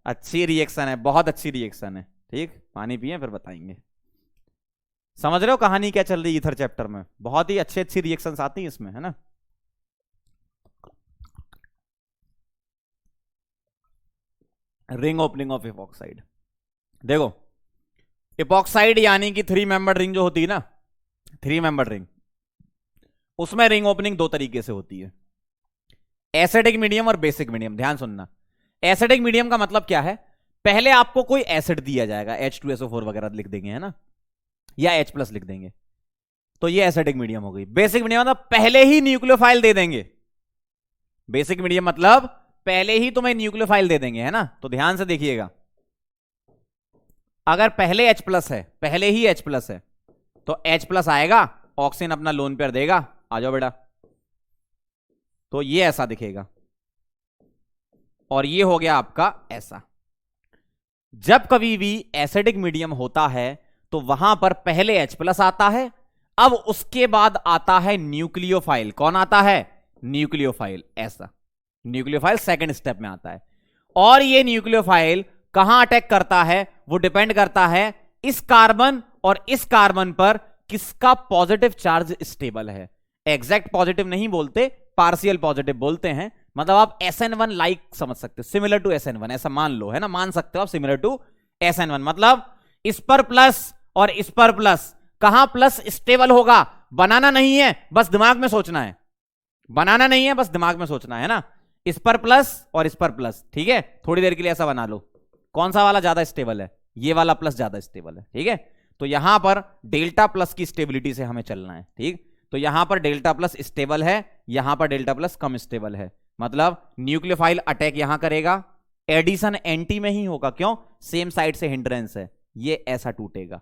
अच्छी रिएक्शन है, बहुत अच्छी रिएक्शन है, ठीक। पानी पिए फिर बताएंगे। समझ रहे हो कहानी क्या चल रही है ईथर चैप्टर में? बहुत ही अच्छी अच्छी रिएक्शंस आती हैं इसमें, है ना। Ring opening of epoxide. देखो इपॉक्साइड यानी कि 3 मेंबर्ड रिंग जो होती है ना, 3 मेंबर्ड रिंग, उसमें रिंग ओपनिंग दो तरीके से होती है, एसिडिक मीडियम और बेसिक मीडियम। ध्यान सुनना, एसिडिक मीडियम का मतलब क्या है? पहले आपको कोई एसिड दिया जाएगा, H2SO4 वगैरह लिख देंगे, है ना, या H+ लिख देंगे, तो ये एसिडिक मीडियम हो गई। बेसिक मीडियम मतलब पहले ही न्यूक्लियोफाइल दे देंगे। बेसिक मीडियम मतलब पहले ही तुम्हें न्यूक्लियोफाइल दे देंगे, है ना। तो ध्यान से देखिएगा, अगर पहले H+ है, पहले ही H+ है, तो H+ आएगा, ऑक्सीजन अपना लोन पेयर देगा, आ जाओ बेटा, तो ये ऐसा दिखेगा, और ये हो गया आपका ऐसा। जब कभी भी एसिडिक मीडियम होता है तो वहां पर पहले H+ आता है, अब उसके बाद आता है न्यूक्लियोफाइल। कौन आता है? न्यूक्लियोफाइल, ऐसा। न्यूक्लियोफाइल सेकंड स्टेप में आता है, और ये न्यूक्लियोफाइल कहां अटैक करता है? वो डिपेंड करता है इस कार्बन और इस कार्बन पर किसका पॉजिटिव चार्ज स्टेबल है। एग्जैक्ट पॉजिटिव नहीं बोलते, पार्शियल पॉजिटिव बोलते हैं। मतलब आप SN1 लाइक समझ सकते हो, सिमिलर टू SN1, ऐसा मान लो, है ना, मान सकते हो आप, सिमिलर टू SN1। मतलब इस पर प्लस और इस पर प्लस, कहां प्लस स्टेबल होगा? बनाना नहीं है, बस दिमाग में सोचना है, बनाना नहीं है, बस दिमाग में सोचना है ना। इस पर प्लस और इस पर प्लस, ठीक है, थोड़ी देर के लिए ऐसा बना लो। कौन सा वाला ज्यादा स्टेबल है? ये वाला प्लस ज्यादा स्टेबल है, ठीक है। तो यहां पर डेल्टा प्लस की स्टेबिलिटी से हमें चलना है, ठीक। तो यहां पर डेल्टा प्लस स्टेबल है, यहां पर डेल्टा प्लस कम स्टेबल है, मतलब न्यूक्लियोफाइल अटैक यहां करेगा, एडिशन एंटी में ही होगा, क्यों? सेम साइड से हिंड्रेंस है, ये ऐसा टूटेगा,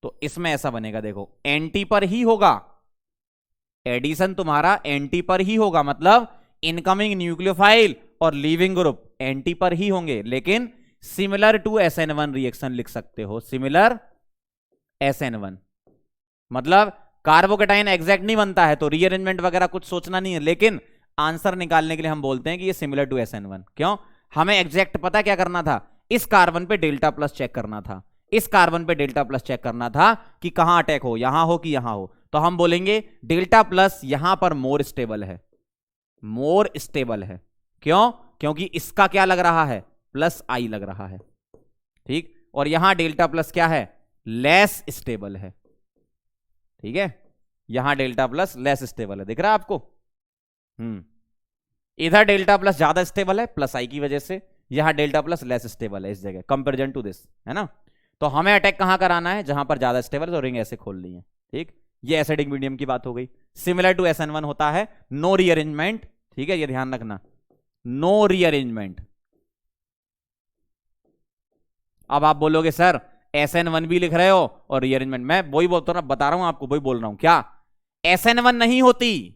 तो इसमें ऐसा बनेगा। देखो एंटी पर ही होगा, एडिशन तुम्हारा एंटी पर ही होगा, मतलब इनकमिंग न्यूक्लियोफाइल और लीविंग ग्रुप एंटी पर ही होंगे, लेकिन सिमिलर टू SN1 रिएक्शन लिख सकते हो, सिमिलर SN1। मतलब कार्बोकेटाइन एग्जैक्ट नहीं बनता है तो रीअरेंजमेंट वगैरह कुछ सोचना नहीं है, लेकिन आंसर निकालने के लिए हम बोलते हैं कि ये सिमिलर टू SN1। क्यों? हमें एग्जैक्ट पता क्या करना था? इस कार्बन पे डेल्टा प्लस चेक करना था, इस कार्बन पे डेल्टा प्लस चेक करना था कि कहां अटैक हो, यहां हो कि यहां हो। तो हम बोलेंगे डेल्टा प्लस यहां पर मोर स्टेबल है, मोर स्टेबल है। क्यों? क्योंकि इसका क्या लग रहा है? प्लस आई लग रहा है, ठीक। और यहां डेल्टा प्लस क्या है? लेस स्टेबल है, ठीक है। यहां डेल्टा प्लस लेस स्टेबल है, दिख रहा है आपको? इधर डेल्टा प्लस ज्यादा स्टेबल है प्लस आई की वजह से, यहां डेल्टा प्लस लेस स्टेबल है इस जगह, कंपेरिजन टू दिस, है ना। तो हमें अटैक कहां कराना है, जहां पर ज्यादा स्टेबल, तो रिंग ऐसे खोलनी है। ठीक, ये एसिडिक मीडियम की बात हो गई। सिमिलर टू SN1 होता है, नो रीअरेंजमेंट। ठीक है, ये ध्यान रखना, नो रीअरेंजमेंट। अब आप बोलोगे सर SN1 भी लिख रहे हो और रीअरेंजमेंट, मैं वही बोलता हूं ना, बता रहा हूं आपको, वही बोल रहा हूं। क्या SN1 नहीं होती?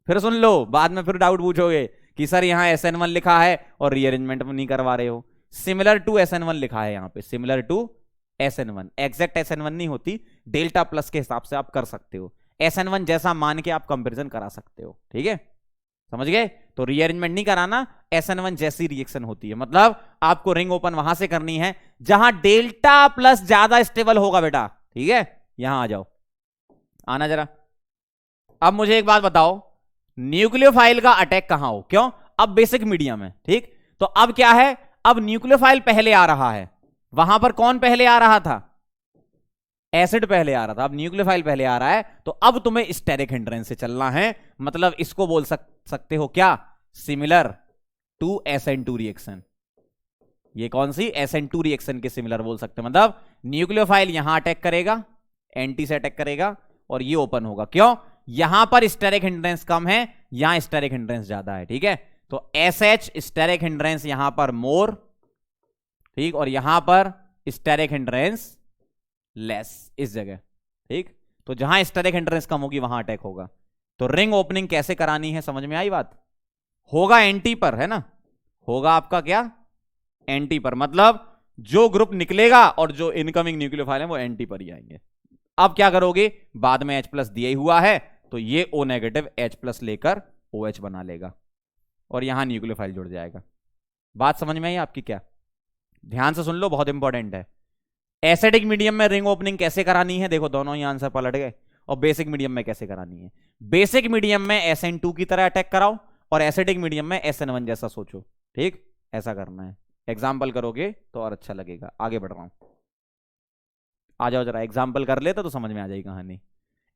फिर सुन लो, बाद में फिर डाउट पूछोगे कि सर यहां SN1 लिखा है और रीअरेंजमेंट नहीं करवा रहे हो। सिमिलर टू SN1 लिखा है यहां पे, similar to SN1, exact SN1 नहीं होती, डेल्टा प्लस के हिसाब से आप कर सकते हो, SN1 जैसा मान के आप कंपैरिजन करा सकते हो। ठीक है, समझ गए? तो रीअरेंजमेंट नहीं कराना, SN1 जैसी रिएक्शन होती है, मतलब आपको रिंग ओपन वहां से करनी है जहां डेल्टा प्लस ज्यादा स्टेबल होगा बेटा। ठीक है, यहां आ जाओ, आना जरा। अब मुझे एक बात बताओ, न्यूक्लियोफाइल का अटैक कहां हो? क्यों? अब बेसिक मीडियम है। ठीक, तो अब क्या है, अब न्यूक्लियोफाइल पहले आ रहा है, वहां पर कौन पहले आ रहा था? एसिड पहले आ रहा था, अब न्यूक्लियोफाइल पहले आ रहा है, तो अब तुम्हें स्टेरिक हिंड्रेंस से चलना है। मतलब इसको बोल सकते हो क्या, सिमिलर टू SN2 रिएक्शन। ये कौन सी? SN2 रिएक्शन के सिमिलर बोल सकते हैं। मतलब न्यूक्लियोफाइल यहां अटैक करेगा, एंटी से अटैक करेगा, और ये ओपन होगा। क्यों? यहां पर स्टेरिक हिंड्रेंस कम है, यहां स्टेरिक हिंड्रेंस ज्यादा है। ठीक है, तो SH स्टेरिक हिंड्रेंस यहां पर मोर, ठीक, और यहां पर स्टेरिक हिंड्रेंस लेस इस जगह। ठीक, तो जहां स्टेरिक हिंड्रेंस कम होगी वहां अटैक होगा। तो रिंग ओपनिंग कैसे करानी है, समझ में आई बात? होगा एंटी पर, है ना, होगा आपका क्या, एंटी पर। मतलब जो ग्रुप निकलेगा और जो इनकमिंग न्यूक्लियोफाइल है वो एंटी पर ही आएंगे। अब क्या करोगे, बाद में H+ दिया ही हुआ है, तो ये O नेगेटिव H+ लेकर OH बना लेगा और यहां न्यूक्लियोफाइल जुड़ जाएगा। बात समझ में आई आपकी? क्या, ध्यान से सुन लो, बहुत इंपॉर्टेंट है। एसिडिक मीडियम में रिंग ओपनिंग कैसे करानी है, देखो दोनों ही आंसर पलट गए। और बेसिक मीडियम में कैसे करानी है? बेसिक मीडियम में SN2 की तरह अटैक कराओ और एसिडिक मीडियम में SN1 जैसा सोचो। ठीक, ऐसा करना है। एग्जाम्पल करोगे तो और अच्छा लगेगा। आगे बढ़ रहा हूं, आ जाओ जरा, एग्जाम्पल कर लेते तो समझ में आ जाएगी कहानी।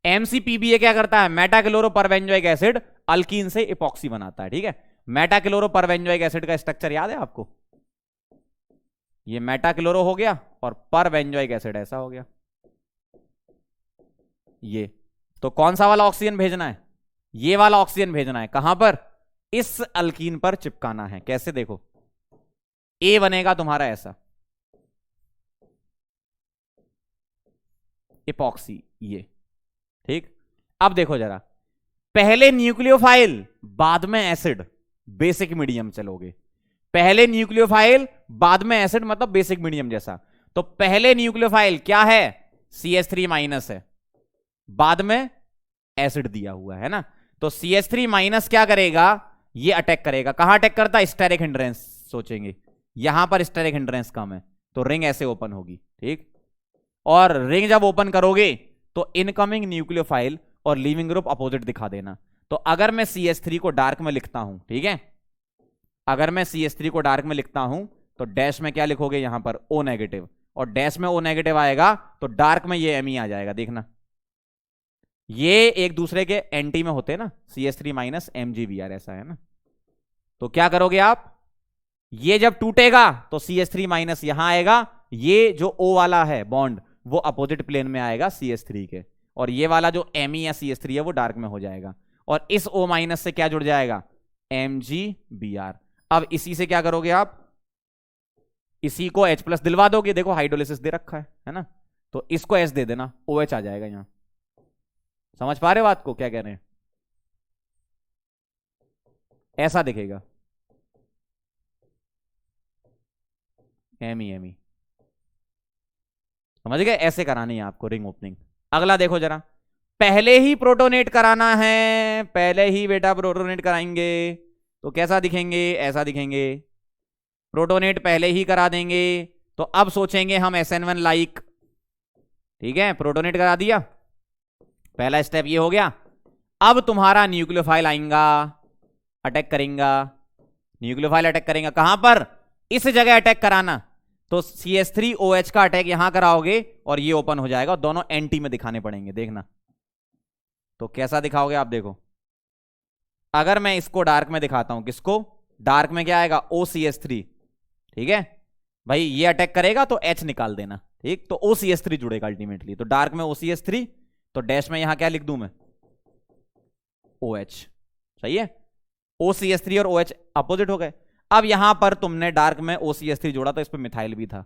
MCPBA क्या करता है, मेटाक्लोरोपरबेंजोइक एसिड अल्कीन से इपॉक्सी बनाता है। ठीक है, मेटाक्लोरोपरबेंजोइक एसिड का स्ट्रक्चर याद है आपको? ये मेटाक्लोरो हो गया और परबेंजोइक एसिड ऐसा हो गया। ये तो कौन सा वाला ऑक्सीजन भेजना है? ये वाला ऑक्सीजन भेजना है। कहां पर? इस अल्कीन पर चिपकाना है। कैसे? देखो, A बनेगा तुम्हारा ऐसा, इपॉक्सी, ये। ठीक, अब देखो जरा, पहले न्यूक्लियोफाइल बाद में एसिड, बेसिक मीडियम चलोगे। पहले न्यूक्लियोफाइल बाद में एसिड, मतलब बेसिक मीडियम जैसा। तो पहले न्यूक्लियोफाइल क्या है, CH3- है, बाद में एसिड दिया हुआ है ना, तो CH3- क्या करेगा, ये अटैक करेगा। कहां अटैक करता है? Steric hindrance. सोचेंगे यहां पर स्टेरिक हिंड्रेंस कम है, तो रिंग ऐसे ओपन होगी। ठीक, और रिंग जब ओपन करोगे तो इनकमिंग न्यूक्लियोफाइल और लीविंग ग्रुप अपोजिट दिखा देना। तो अगर मैं CH3 को डार्क में लिखता हूं, ठीक है, अगर मैं CH3 को डार्क में लिखता हूं तो डैश में क्या लिखोगे, यहां पर O नेगेटिव, और डैश में O नेगेटिव आएगा तो डार्क में ये Me आ जाएगा। देखना, ये एक दूसरे के एंटी में होते हैं ना, CH3- MgBr ऐसा है ना। तो क्या करोगे आप, ये जब टूटेगा तो CH3- यहां आएगा, ये जो O वाला है बॉन्ड वो अपोजिट प्लेन में आएगा CH3 के, और ये वाला जो Me या CH3 है वो डार्क में हो जाएगा, और इस O- से क्या जुड़ जाएगा, MgBr। अब इसी से क्या करोगे आप, इसी को H+ दिलवा दोगे। देखो हाइड्रोलिसिस दे रखा है ना, तो इसको H दे देना, OH आ जाएगा यहां। समझ पा रहे हो बात को, क्या कह रहे हैं? ऐसा दिखेगा, Me। समझ गए? ऐसे करानी है आपको रिंग ओपनिंग। अगला देखो जरा, पहले ही प्रोटोनेट कराना है, पहले ही बेटा प्रोटोनेट कराएंगे तो कैसा दिखेंगे, ऐसा दिखेंगे। प्रोटोनेट पहले ही करा देंगे तो अब सोचेंगे हम SN1 लाइक। ठीक है, प्रोटोनेट करा दिया, पहला स्टेप ये हो गया। अब तुम्हारा न्यूक्लियोफाइल आएगा, अटैक करेगा, न्यूक्लियोफाइल अटैक करेगा। कहां पर? इस जगह अटैक कराना, तो CH3OH का अटैक यहां कराओगे और ये ओपन हो जाएगा, दोनों एंटी में दिखाने पड़ेंगे। देखना, तो कैसा दिखाओगे आप, देखो अगर मैं इसको डार्क में दिखाता हूं, किसको डार्क में, क्या आएगा, OCH3। ठीक है भाई, ये अटैक करेगा तो H निकाल देना, ठीक, तो OCH3 जुड़ेगा अल्टीमेटली। तो डार्क में OCH3, तो डैश में यहां क्या लिख दूं मैं, OH। सही है, OCH3 और OH अपोजिट हो गए। अब यहां पर तुमने डार्क में OCH3 जोड़ा तो इस पर मिथाइल भी था,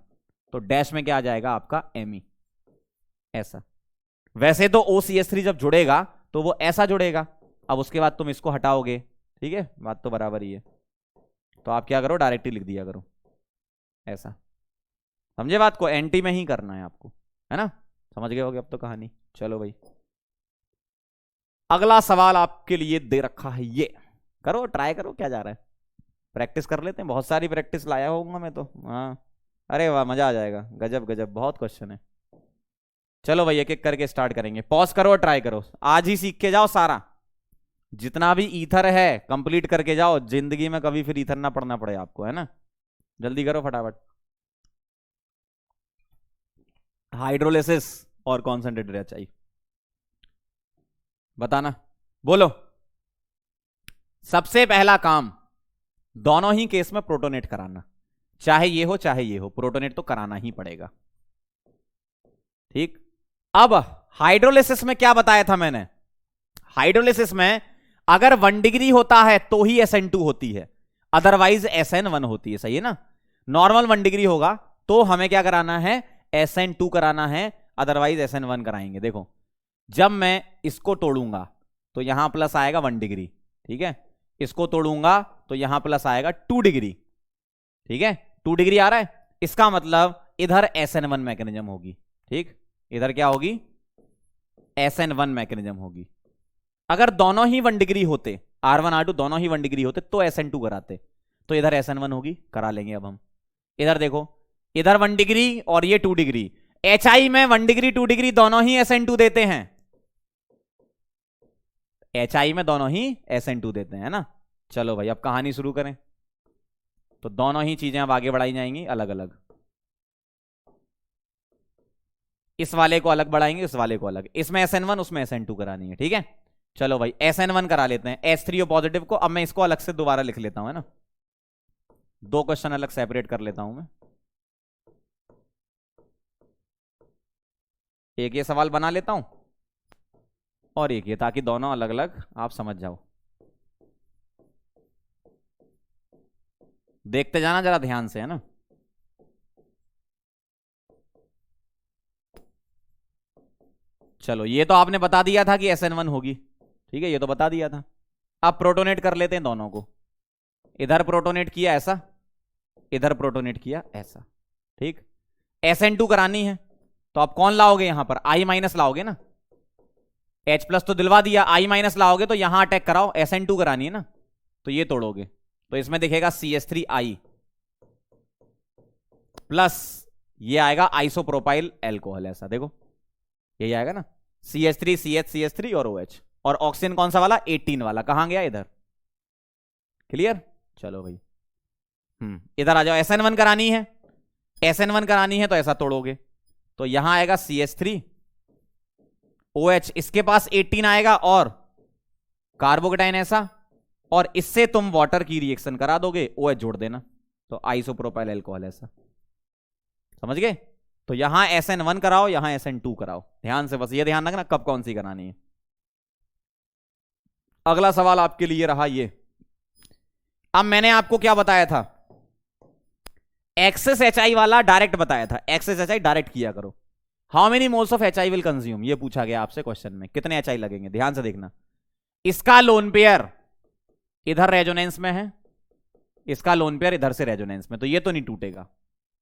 तो डैश में क्या आ जाएगा आपका Me, ऐसा। वैसे तो OCH3 जब जुड़ेगा तो वो ऐसा जुड़ेगा, अब उसके बाद तुम इसको हटाओगे, ठीक है, बात तो बराबर ही है। तो आप क्या करो, डायरेक्टली लिख दिया करो ऐसा। समझे बात को, एंटी में ही करना है आपको, है ना, समझ गए होगे अब तो कहानी। चलो भाई, अगला सवाल आपके लिए दे रखा है, ये करो, ट्राई करो, क्या जा रहा है, प्रैक्टिस कर लेते हैं। बहुत सारी प्रैक्टिस लाया होगा मैं तो, हाँ। अरे वाह, मजा आ जाएगा, गजब गजब, बहुत क्वेश्चन है। चलो भाई, एक एक करके स्टार्ट करेंगे। पॉज करो और ट्राई करो, आज ही सीख के जाओ सारा, जितना भी ईथर है कंप्लीट करके जाओ, जिंदगी में कभी फिर ईथर ना पढ़ना पड़े आपको, है ना। जल्दी करो फटाफट। हाइड्रोलिसिस और कॉन्सेंट्रेटेड एचआई, बताना, बोलो। सबसे पहला काम, दोनों ही केस में प्रोटोनेट कराना, चाहे ये हो चाहे ये हो, प्रोटोनेट तो कराना ही पड़ेगा। ठीक, अब हाइड्रोलिसिस में क्या बताया था मैंने, हाइड्रोलिसिस में अगर 1 डिग्री होता है तो ही SN2 होती है, अदरवाइज SN1 होती है। सही है ना, नॉर्मल 1 डिग्री होगा तो हमें क्या कराना है, SN2 कराना है, अदरवाइज SN1 कराएंगे। देखो, जब मैं इसको तोड़ूंगा तो यहां प्लस आएगा 1 डिग्री, ठीक है, इसको तोड़ूंगा तो यहां प्लस आएगा 2 डिग्री, ठीक है, 2 डिग्री आ रहा है, इसका मतलब इधर SN1 मैकेनिज्म होगी। ठीक, इधर क्या होगी, SN1 मैकेनिज्म होगी। अगर दोनों ही 1 डिग्री होते, R1 R2 दोनों ही 1 डिग्री होते तो SN2 कराते, तो इधर SN1 होगी, करा लेंगे। अब हम इधर देखो, इधर 1 डिग्री और ये 2 डिग्री, HI में 1 डिग्री 2 डिग्री दोनों ही SN2 देते हैं, HI में दोनों ही SN2 देते हैं, है ना। चलो भाई, अब कहानी शुरू करें। तो दोनों ही चीजें अब आगे बढ़ाई जाएंगी अलग अलग, इस वाले को अलग बढ़ाएंगे, इस वाले को अलग, इसमें SN1 उसमें SN2 करानी है। ठीक है, चलो भाई SN1 करा लेते हैं, H3O पॉजिटिव को। अब मैं इसको अलग से दोबारा लिख लेता हूं, है ना, 2 क्वेश्चन अलग सेपरेट कर लेता हूं मैं। एक ये सवाल बना लेता हूं और एक ये, ताकि दोनों अलग अलग आप समझ जाओ। देखते जाना जरा ध्यान से, है ना। चलो, ये तो आपने बता दिया था कि SN1 होगी, ठीक है, ये तो बता दिया था। अब प्रोटोनेट कर लेते हैं दोनों को, इधर प्रोटोनेट किया ऐसा, इधर प्रोटोनेट किया ऐसा। ठीक, SN2 करानी है तो आप कौन लाओगे, यहां पर I माइनस लाओगे ना, H प्लस तो दिलवा दिया, I माइनस लाओगे तो यहां अटैक कराओ, SN2 करानी है ना, तो ये तोड़ोगे तो इसमें दिखेगा CH3I प्लस ये आएगा आइसोप्रोपाइल एल्कोहल, ऐसा देखो यही आएगा ना, CH3 CH CH3 और OH, और ऑक्सीजन कौन सा वाला, 18 वाला, कहां गया, इधर। क्लियर, चलो भाई, इधर आ जाओ। SN1 करानी है, SN1 करानी है तो ऐसा तोड़ोगे, तो यहां आएगा CH3 OH, इसके पास 18 आएगा और कार्बोकेटाइन ऐसा, और इससे तुम वाटर की रिएक्शन करा दोगे, OH जोड़ देना, तो आइसोप्रोपाइल एल्कोहल ऐसा। समझ गए, तो यहां SN1 कराओ, यहां SN2 कराओ, ध्यान से, बस ये ध्यान रखना कब कौन सी करानी है। अगला सवाल आपके लिए रहा ये, अब मैंने आपको क्या बताया था, एक्सेस HI वाला डायरेक्ट बताया था, एक्सेस HI डायरेक्ट किया करो। How many moles of HI will consume, ये पूछा गया आपसे क्वेश्चन में, कितने HI लगेंगे, ध्यान से देखना। इसका लोन पेयर इधर रेजोनेंस में है, इसका लोन पेयर इधर से रेजोनेंस में, तो ये तो नहीं टूटेगा,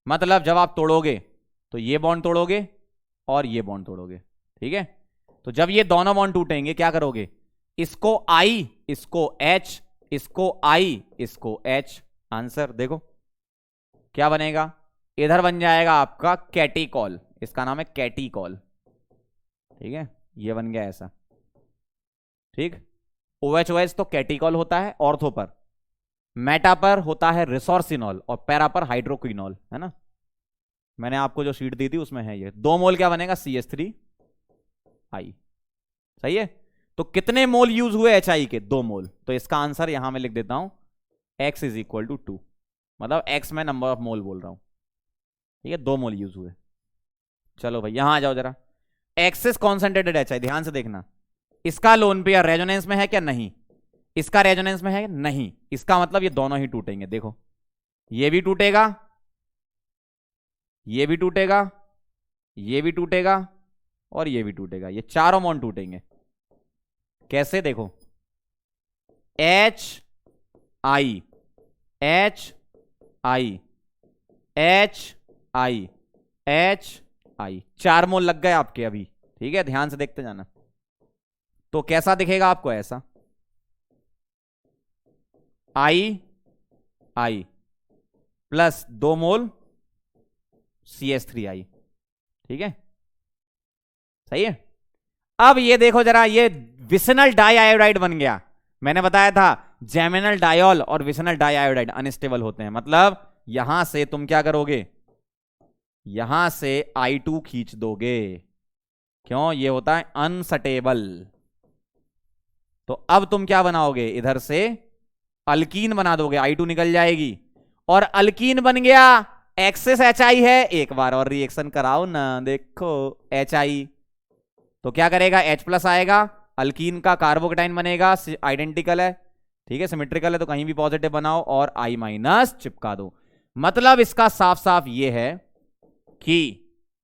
मतलब जब आप तोड़ोगे तो ये बॉन्ड तोड़ोगे और ये बॉन्ड तोड़ोगे। ठीक है, तो जब ये दोनों बॉन्ड टूटेंगे क्या करोगे, इसको I, इसको H, इसको I, इसको H, आंसर देखो क्या बनेगा, इधर बन जाएगा आपका कैटिकॉल, इसका नाम है कैटिकॉल। ठीक है, ये बन गया ऐसा। ठीक, OH तो कैटिकॉल होता है ऑर्थो पर, मेटा पर होता है रिसोर्सिनॉल और पैरा पर हाइड्रोक्विनॉल, है ना। मैंने आपको जो शीट दी थी उसमें है ये, 2 मोल क्या बनेगा, CH3I। सही है, तो कितने मोल यूज हुए HI के, 2 मोल, तो इसका आंसर यहां मैं लिख देता हूं X इज इक्वल टू 2, मतलब X में नंबर ऑफ मोल बोल रहा हूं। ठीक है, 2 मोल यूज हुए। चलो भाई यहां आ जाओ जरा। एक्सिस कॉन्सेंट्रेटेड एचआई, ध्यान से देखना, इसका लोन पेयर रेजोनेंस में है क्या? नहीं। इसका रेजोनेंस में है? नहीं। इसका मतलब ये दोनों ही टूटेंगे। देखो ये भी टूटेगा, ये भी टूटेगा, ये भी टूटेगा और ये भी टूटेगा। ये चारों बॉन्ड टूटेंगे। कैसे? देखो H I, H I, H I, H I, 4 मोल लग गए आपके अभी। ठीक है, ध्यान से देखते जाना। तो कैसा दिखेगा आपको? ऐसा आई आई प्लस 2 मोल CH3I। ठीक है, सही है। अब ये देखो जरा, ये विसिनल डाइआयोडाइड बन गया। मैंने बताया था जेमिनल डायोल और विसिनल डाइआयोडाइड अनस्टेबल होते हैं। मतलब यहां से तुम क्या करोगे? यहां से I2 खींच दोगे। क्यों? ये होता है अनस्टेबल। तो अब तुम क्या बनाओगे? इधर से अल्कीन बना दोगे, I2 निकल जाएगी और अल्कीन बन गया। एक्सेस HI है, एक बार और रिएक्शन कराओ ना, देखो HI तो क्या करेगा? H प्लस आएगा, अल्कीन का कार्बोकेटाइन बनेगा, आइडेंटिकल है। ठीक है, सिमेट्रिकल है तो कहीं भी पॉजिटिव बनाओ और I माइनस चिपका दो। मतलब इसका साफ साफ ये है कि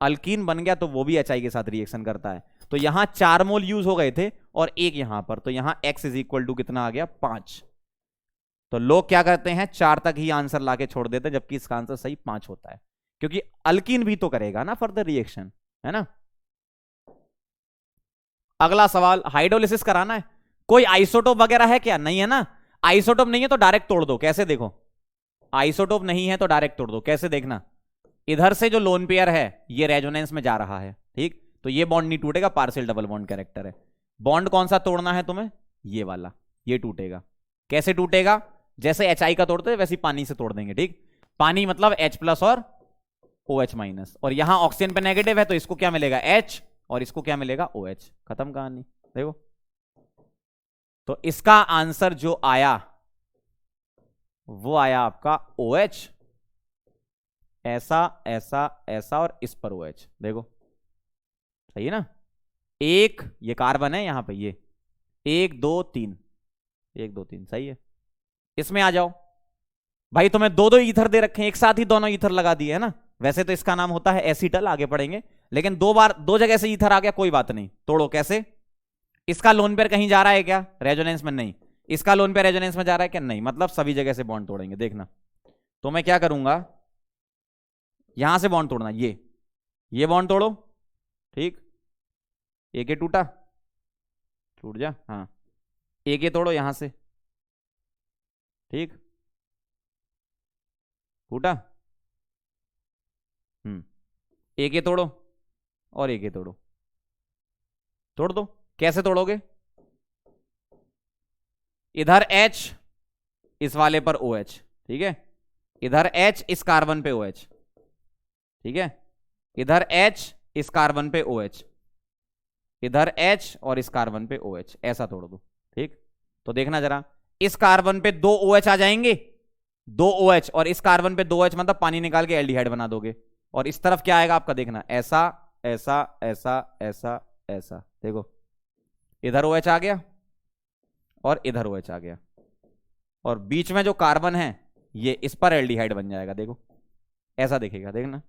अल्कीन बन गया तो वो भी HI के साथ रिएक्शन करता है। तो यहां 4 मोल यूज हो गए थे और एक यहां पर, तो यहां X इज इक्वल टू कितना आ गया? 5। तो लोग क्या करते हैं? 4 तक ही आंसर लाके छोड़ देते हैं, जबकि इसका आंसर सही 5 होता है, क्योंकि अल्कीन भी तो करेगा ना फर्दर रिएक्शन, है ना। अगला सवाल, हाइड्रोलिसिस कराना है, कोई आइसोटोप वगैरह है क्या? नहीं है ना। आइसोटोप नहीं है तो डायरेक्ट तोड़ दो। कैसे? देखो आइसोटोप नहीं है तो डायरेक्ट तोड़ दो। कैसे? देखना, इधर से जो लोन पेयर है ये रेजोनेंस में जा रहा है। ठीक, तो ये बॉन्ड नहीं टूटेगा, पार्शियल डबल बॉन्ड कैरेक्टर है। बॉन्ड कौन सा तोड़ना है तुम्हें? ये वाला, ये टूटेगा। कैसे टूटेगा? जैसे HI का तोड़ते हैं वैसे पानी से तोड़ देंगे। ठीक, पानी मतलब H प्लस और OH माइनस, और यहां ऑक्सीजन पे नेगेटिव है तो इसको क्या मिलेगा? H, और इसको क्या मिलेगा? OH। खत्म कहानी। देखो, तो इसका आंसर जो आया वो आया आपका OH, ऐसा ऐसा ऐसा और इस पर OH। देखो सही है ना। एक ये कार्बन है यहां पे, ये 1 2 3, 1 2 3, सही है। इसमें आ जाओ भाई, तुम्हें दो दो ईथर दे रखे हैं, एक साथ ही दोनों ईथर लगा दिए है ना। वैसे तो इसका नाम होता है एसीटल, आगे पढ़ेंगे, लेकिन 2 बार 2 जगह से ईथर आ गया, कोई बात नहीं। तोड़ो। कैसे? इसका लोन पेयर कहीं जा रहा है क्या? रेजोनेंस में नहीं। इसका लोन पेयर रेजोनेंस में जा रहा है क्या? नहीं। मतलब सभी जगह से बॉन्ड तोड़ेंगे। देखना, तो मैं क्या करूंगा, यहां से बॉन्ड तोड़ना, ये बॉन्ड तोड़ो। ठीक, एक ये टूटा, टूट जा, हाँ। एक ये तोड़ो यहां से, ठीक, टूटा। एक ये तोड़ो और एक ये तोड़ो, तोड़ दो। कैसे तोड़ोगे? इधर H, इस वाले पर OH। ठीक है, इधर H, इस कार्बन पे OH। ठीक है, इधर H, इस कार्बन पे OH, इधर H और इस कार्बन पे OH, ऐसा तोड़ दो। ठीक, तो देखना जरा, इस कार्बन पे 2 OH आ जाएंगे, 2 OH, और इस कार्बन पे 2 OH, मतलब पानी निकाल के एल्डिहाइड बना दोगे। और इस तरफ क्या आएगा आपका? देखना, ऐसा ऐसा ऐसा ऐसा ऐसा। देखो इधर OH आ गया और इधर OH आ गया, और बीच में जो कार्बन है ये इस पर एल्डिहाइड बन जाएगा। देखो ऐसा दिखेगा। देखना,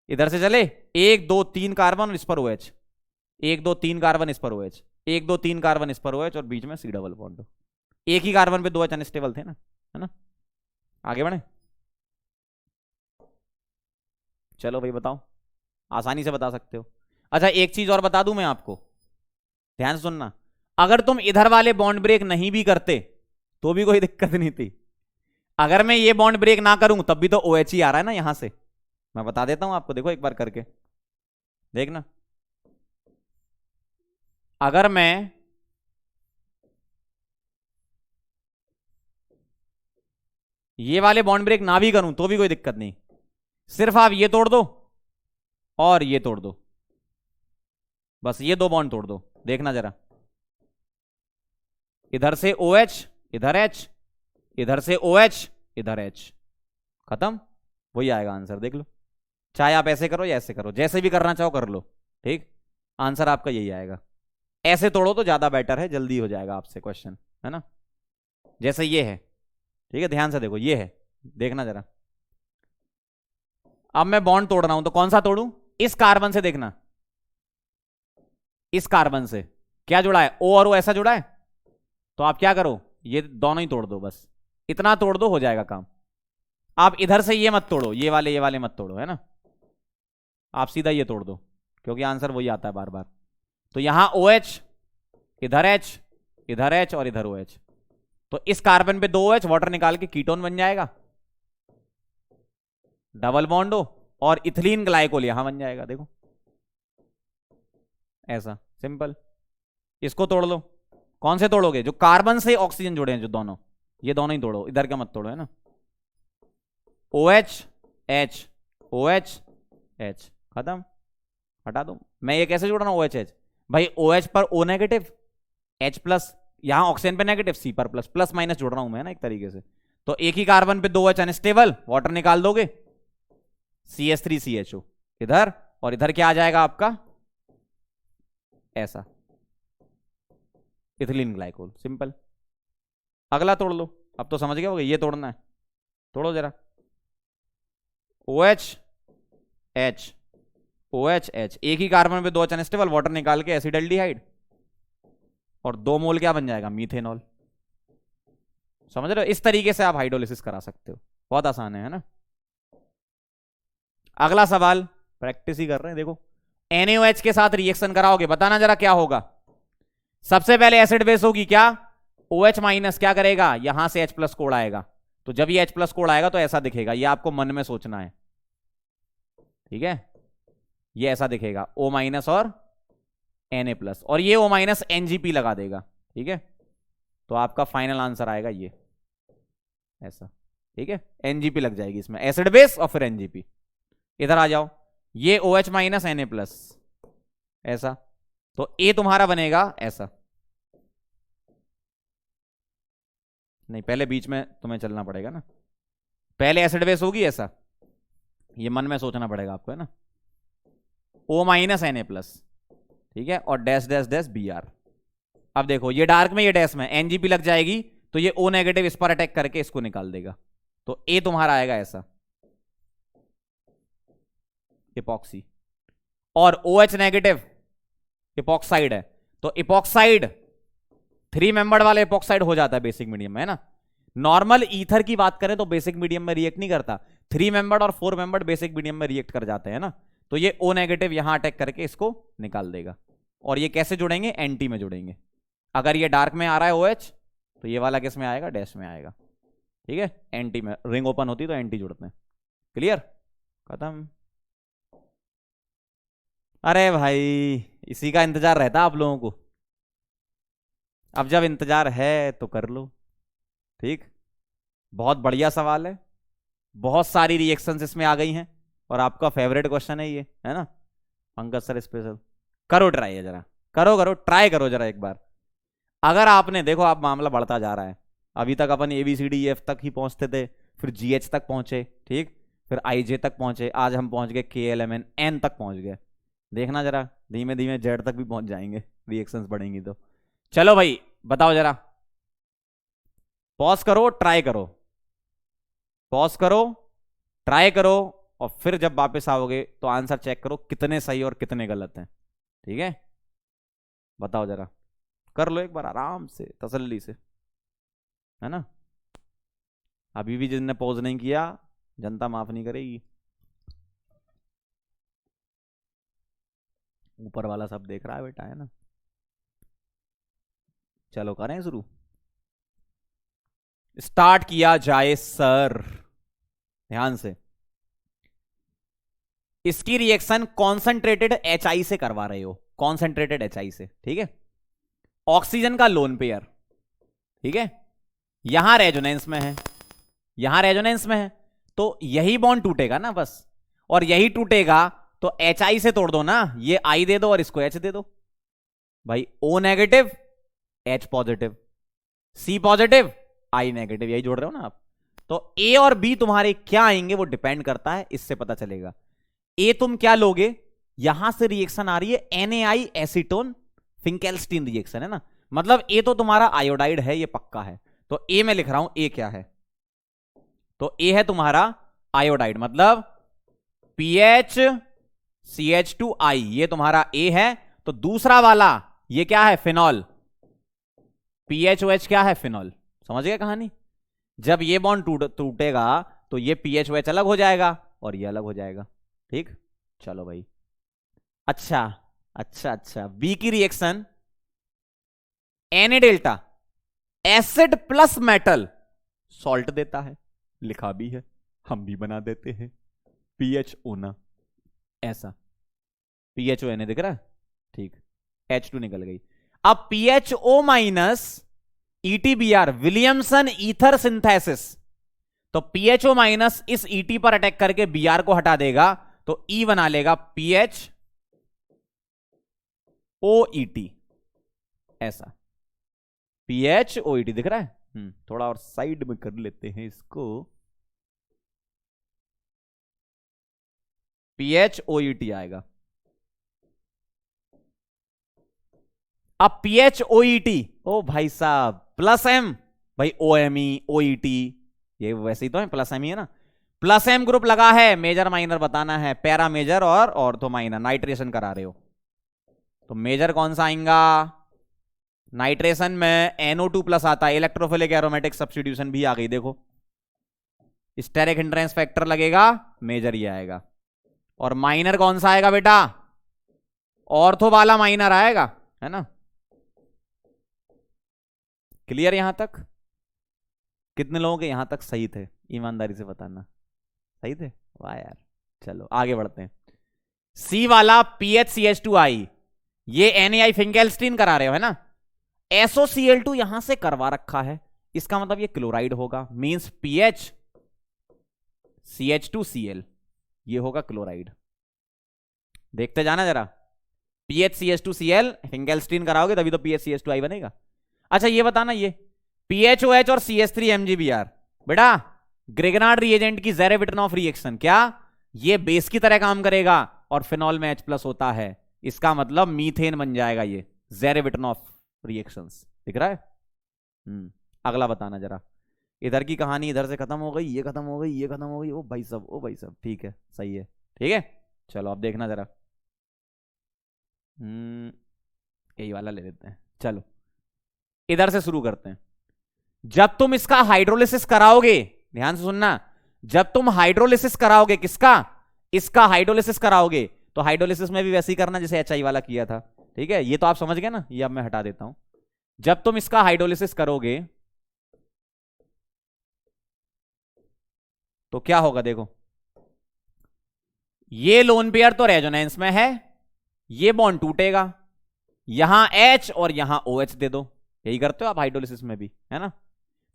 इधर से चले 1 2 3 कार्बन और इस पर OH, 1 2 3 कार्बन इस पर OH, 1 2 3 कार्बन इस पर OH, और बीच में C डबल बॉन्ड। एक ही कार्बन पे 2 H अनस्टेबल थे ना, है ना। आगे बढ़े, चलो भाई बताओ, आसानी से बता सकते हो। अच्छा एक चीज और बता दूं मैं आपको, ध्यान सुनना, अगर तुम इधर वाले बॉन्ड ब्रेक नहीं भी करते तो भी कोई दिक्कत नहीं थी। अगर मैं ये बॉन्ड ब्रेक ना करूं तब भी तो OH ही आ रहा है ना यहां से। मैं बता देता हूं आपको, देखो एक बार करके देखना, अगर मैं ये वाले बॉन्ड ब्रेक ना भी करूं तो भी कोई दिक्कत नहीं, सिर्फ आप ये तोड़ दो और ये तोड़ दो, बस ये 2 बॉन्ड तोड़ दो। देखना जरा, इधर से OH, इधर H, इधर से OH, इधर H, खत्म। वही आएगा आंसर, देख लो। चाहे आप ऐसे करो या ऐसे करो, जैसे भी करना चाहो कर लो, ठीक। आंसर आपका यही आएगा। ऐसे तोड़ो तो ज्यादा बेटर है, जल्दी हो जाएगा आपसे क्वेश्चन, है ना। जैसे ये है, ठीक है, ध्यान से देखो, ये है, देखना जरा। अब मैं बॉन्ड तोड़ रहा हूं तो कौन सा तोड़ूं? इस कार्बन से, देखना, इस कार्बन से क्या जुड़ा है, ओ और ओ ऐसा जुड़ा है, तो आप क्या करो, ये दोनों ही तोड़ दो, बस इतना तोड़ दो, हो जाएगा काम। आप इधर से ये मत तोड़ो, ये वाले मत तोड़ो, है ना, आप सीधा ये तोड़ दो, क्योंकि आंसर वही आता है बार बार। तो यहां OH, इधर H, इधर H और इधर OH, तो इस कार्बन पे 2 OH, वाटर निकाल के कीटोन बन जाएगा, डबल बॉन्ड हो, और इथिलीन ग्लाइकोल यहां बन जाएगा, देखो ऐसा सिंपल। इसको तोड़ लो। कौन से तोड़ोगे? जो कार्बन से ऑक्सीजन जुड़े हैं, जो दोनों, ये दोनों ही तोड़ो, इधर का मत तोड़ो, है ना। OH H, OH H, खत्म, हटा दो। मैं ये कैसे जोड़ रहा हूं OH H? भाई OH पर O नेगेटिव, H प्लस, यहां ऑक्सीजन पे नेगेटिव, C पर प्लस, प्लस माइनस जोड़ रहा हूं मैं ना एक तरीके से। तो एक ही कार्बन पे 2 OH अनस्टेबल, वाटर निकाल दोगे, CH3CHO इधर, और इधर क्या आ जाएगा आपका, ऐसा, इथिलीन ग्लाइकोल, सिंपल। अगला तोड़ लो। अब तो समझ गए होगे, ये तोड़ना है, तोड़ो जरा। OH H, OH H, एक ही कार्बन पे 2 H अनस्टेबल, वाटर निकाल के एसिडल्डिहाइड, और 2 मोल क्या बन जाएगा, मीथेनॉल। समझ रहे हो? इस तरीके से आप हाइड्रोलिसिस करा सकते हो, बहुत आसान है ना। अगला सवाल, प्रैक्टिस ही कर रहे हैं, देखो। NaOH के साथ रिएक्शन कराओगे, बताना जरा क्या होगा। सबसे पहले एसिड बेस होगी क्या, OH माइनस क्या करेगा, यहां से H प्लस कोड आएगा, तो जब ये H प्लस कोड आएगा तो ऐसा दिखेगा, ये आपको मन में सोचना है, ठीक है। ये ऐसा दिखेगा, O माइनस और Na प्लस, और ये O माइनस NGP लगा देगा, ठीक है। तो आपका फाइनल आंसर आएगा ये ऐसा, ठीक है। NGP लग जाएगी इसमें, एसिड बेस और फिर NGP। इधर आ जाओ, ये OH माइनस Na प्लस, ऐसा, तो A तुम्हारा बनेगा ऐसा। नहीं, पहले बीच में तुम्हें चलना पड़ेगा ना, पहले एसिड बेस होगी ऐसा, ये मन में सोचना पड़ेगा आपको, है ना। O माइनस Na प्लस, ठीक है, और डैश डैश डैश Br। अब देखो, ये डार्क में, ये डैश में, NGP लग जाएगी, तो ये O नेगेटिव इस पर अटैक करके इसको निकाल देगा, तो A तुम्हारा आएगा ऐसा, इपॉक्सी, और OH नेगेटिव इपॉक्साइड है, तो इपॉक्साइड 3 मेंबर्ड वाले इपॉक्साइड हो जाता है बेसिक मीडियम में, है ना। नॉर्मल ईथर की बात करें तो बेसिक मीडियम में रिएक्ट नहीं करता, 3 मेंबर्ड और 4 मेंबर्ड बेसिक मीडियम में रिएक्ट कर जाते हैं ना, तो ये O नेगेटिव यहां अटैक करके इसको निकाल देगा। और ये कैसे जुड़ेंगे, एंटी में जुड़ेंगे। अगर ये डार्क में आ रहा है OH, तो ये वाला किस में आएगा, डैश में आएगा, ठीक है, एंटी में। रिंग ओपन होती तो एंटी जुड़ते हैं, क्लियर, खत्म। अरे भाई, इसी का इंतजार रहता आप लोगों को, अब जब इंतजार है तो कर लो, ठीक। बहुत बढ़िया सवाल है, बहुत सारी रिएक्शंस इसमें आ गई हैं, और आपका फेवरेट क्वेश्चन है ये, है ना। पंकज सर स्पेशल, करो ट्राई है जरा, करो करो ट्राई करो जरा एक बार। अगर आपने, देखो आप मामला बढ़ता जा रहा है, अभी तक अपन ABCDEF तक ही पहुंचते थे, फिर GH तक पहुंचे, ठीक, फिर IJ तक पहुंचे, आज हम पहुंच गए KLMN तक पहुंच गए। देखना जरा, धीमे धीमे Z तक भी पहुंच जाएंगे, रिएक्शंस बढ़ेंगी तो। चलो भाई, बताओ जरा, पॉज करो, ट्राई करो, पॉज करो, ट्राई करो, और फिर जब वापस आओगे तो आंसर चेक करो कितने सही और कितने गलत हैं, ठीक है। बताओ जरा, कर लो एक बार आराम से, तसल्ली से, है ना। अभी भी जिसने पॉज नहीं किया, जनता माफ नहीं करेगी, ऊपर वाला सब देख रहा है बेटा, है ना। चलो करें शुरू, स्टार्ट किया जाए सर, ध्यान से। इसकी रिएक्शन कॉन्सेंट्रेटेड HI से करवा रहे हो, कॉन्सेंट्रेटेड HI से, ठीक है। ऑक्सीजन का लोन पेयर, ठीक है, यहां रेजोनेंस में है, यहां रेजोनेंस में है, तो यही बॉन्ड टूटेगा ना बस, और यही टूटेगा, तो HI से तोड़ दो ना, ये I दे दो और इसको H दे दो। भाई O negative H positive, C positive I negative, यही जोड़ रहे हो ना आप। तो A और B तुम्हारे क्या आएंगे वो डिपेंड करता है, इससे पता चलेगा। ए तुम क्या लोगे, यहां से रिएक्शन आ रही है NaI एसीटोन फिंकेल्स्टीन रिएक्शन है ना, मतलब ए तो तुम्हारा आयोडाइड है, ये पक्का है। तो ए में लिख रहा हूं, ए क्या है, तो ए है तुम्हारा आयोडाइड, मतलब PHCH2I, ये तुम्हारा ए है। तो दूसरा वाला ये क्या है, फिनॉल, PHOH क्या है, फिनॉल। समझ गए कहानी, जब ये बॉन्ड टूटेगा तो ये PHOH अलग हो जाएगा और ये अलग हो जाएगा। ठीक, चलो भाई। अच्छा अच्छा अच्छा, बी की reaction Na delta acid plus metal salt देता है, लिखा भी है, हम भी बना देते हैं, PHO ना, ऐसा PHONA दिख रहा है, ठीक, H2 निकल गई। अब PHO minus ETBr Williamson ether synthesis, तो PHO माइनस इस ET पर अटैक करके Br को हटा देगा, तो E बना लेगा PHOET, ऐसा PHOET दिख रहा है। थोड़ा और साइड में कर लेते हैं इसको, PHOET आएगा। अब PHOET, ओ भाई साहब, प्लस M, भाई OMe OET ये वैसे ही तो है, प्लस M ही है ना, प्लस M ग्रुप लगा है, मेजर माइनर बताना है, पैरा मेजर और ऑर्थो माइनर, नाइट्रेशन करा रहे हो तो मेजर कौन सा आएगा, नाइट्रेशन में NO2 प्लस आता है, इलेक्ट्रोफिलिक एरोमेटिक सब्स्टिट्यूशन भी आ गई, देखो स्टेरिक हिंड्रेंस फैक्टर लगेगा, मेजर ही आएगा। और माइनर कौन सा आएगा बेटा, ऑर्थो वाला माइनर आएगा, है ना। क्लियर यहां तक, कितने लोगों के यहां तक सही थे, ईमानदारी से बताना, सही थे, वाह यार। चलो आगे बढ़ते हैं। सी वाला PHCH2I, ये NaI फिंकेल्स्टीन करा रहे हो, है ना। SOCl2 यहां से करवा रखा है, इसका मतलब ये क्लोराइड होगा, मींस PHCH2Cl, ये होगा क्लोराइड। देखते जाना जरा, PHCH2Cl फिंकेल्स्टीन कराओगे तभी तो PHCH2I बनेगा। अच्छा ये बताना, ये PHOH और CH3MgBr बेटा ग्रेगनार्ड रिएजेंट की ज़ेरेविटनॉफ रिएक्शन, क्या ये बेस की तरह काम करेगा और फिनॉल में H+ होता है, इसका मतलब मीथेन बन जाएगा, ये ज़ेरेविटनॉफ रिएक्शंस दिख रहा है। अगला बताना जरा, इधर की कहानी इधर से खत्म हो गई, ये खत्म हो गई, ये खत्म हो गई, ओ भाई सब, ओ भाई सब, ठीक है, सही है, ठीक है। चलो अब देखना जरा, यही वाला ले लेते हैं, चलो इधर से शुरू करते हैं। जब तुम इसका हाइड्रोलिसिस कराओगे, ध्यान से सुनना, जब तुम हाइड्रोलिसिस कराओगे, किसका, इसका हाइड्रोलिसिस कराओगे, तो हाइड्रोलिसिस में भी वैसे ही करना जैसे HI वाला किया था, ठीक है, ये तो आप समझ गए ना, ये अब मैं हटा देता हूं। जब तुम इसका हाइड्रोलिसिस करोगे तो क्या होगा, देखो ये लोन पेयर तो रेजोनेंस में है, ये बॉन्ड टूटेगा, यहां H और यहां OH दे दो, यही करते हो आप हाइड्रोलिसिस में भी, है ना।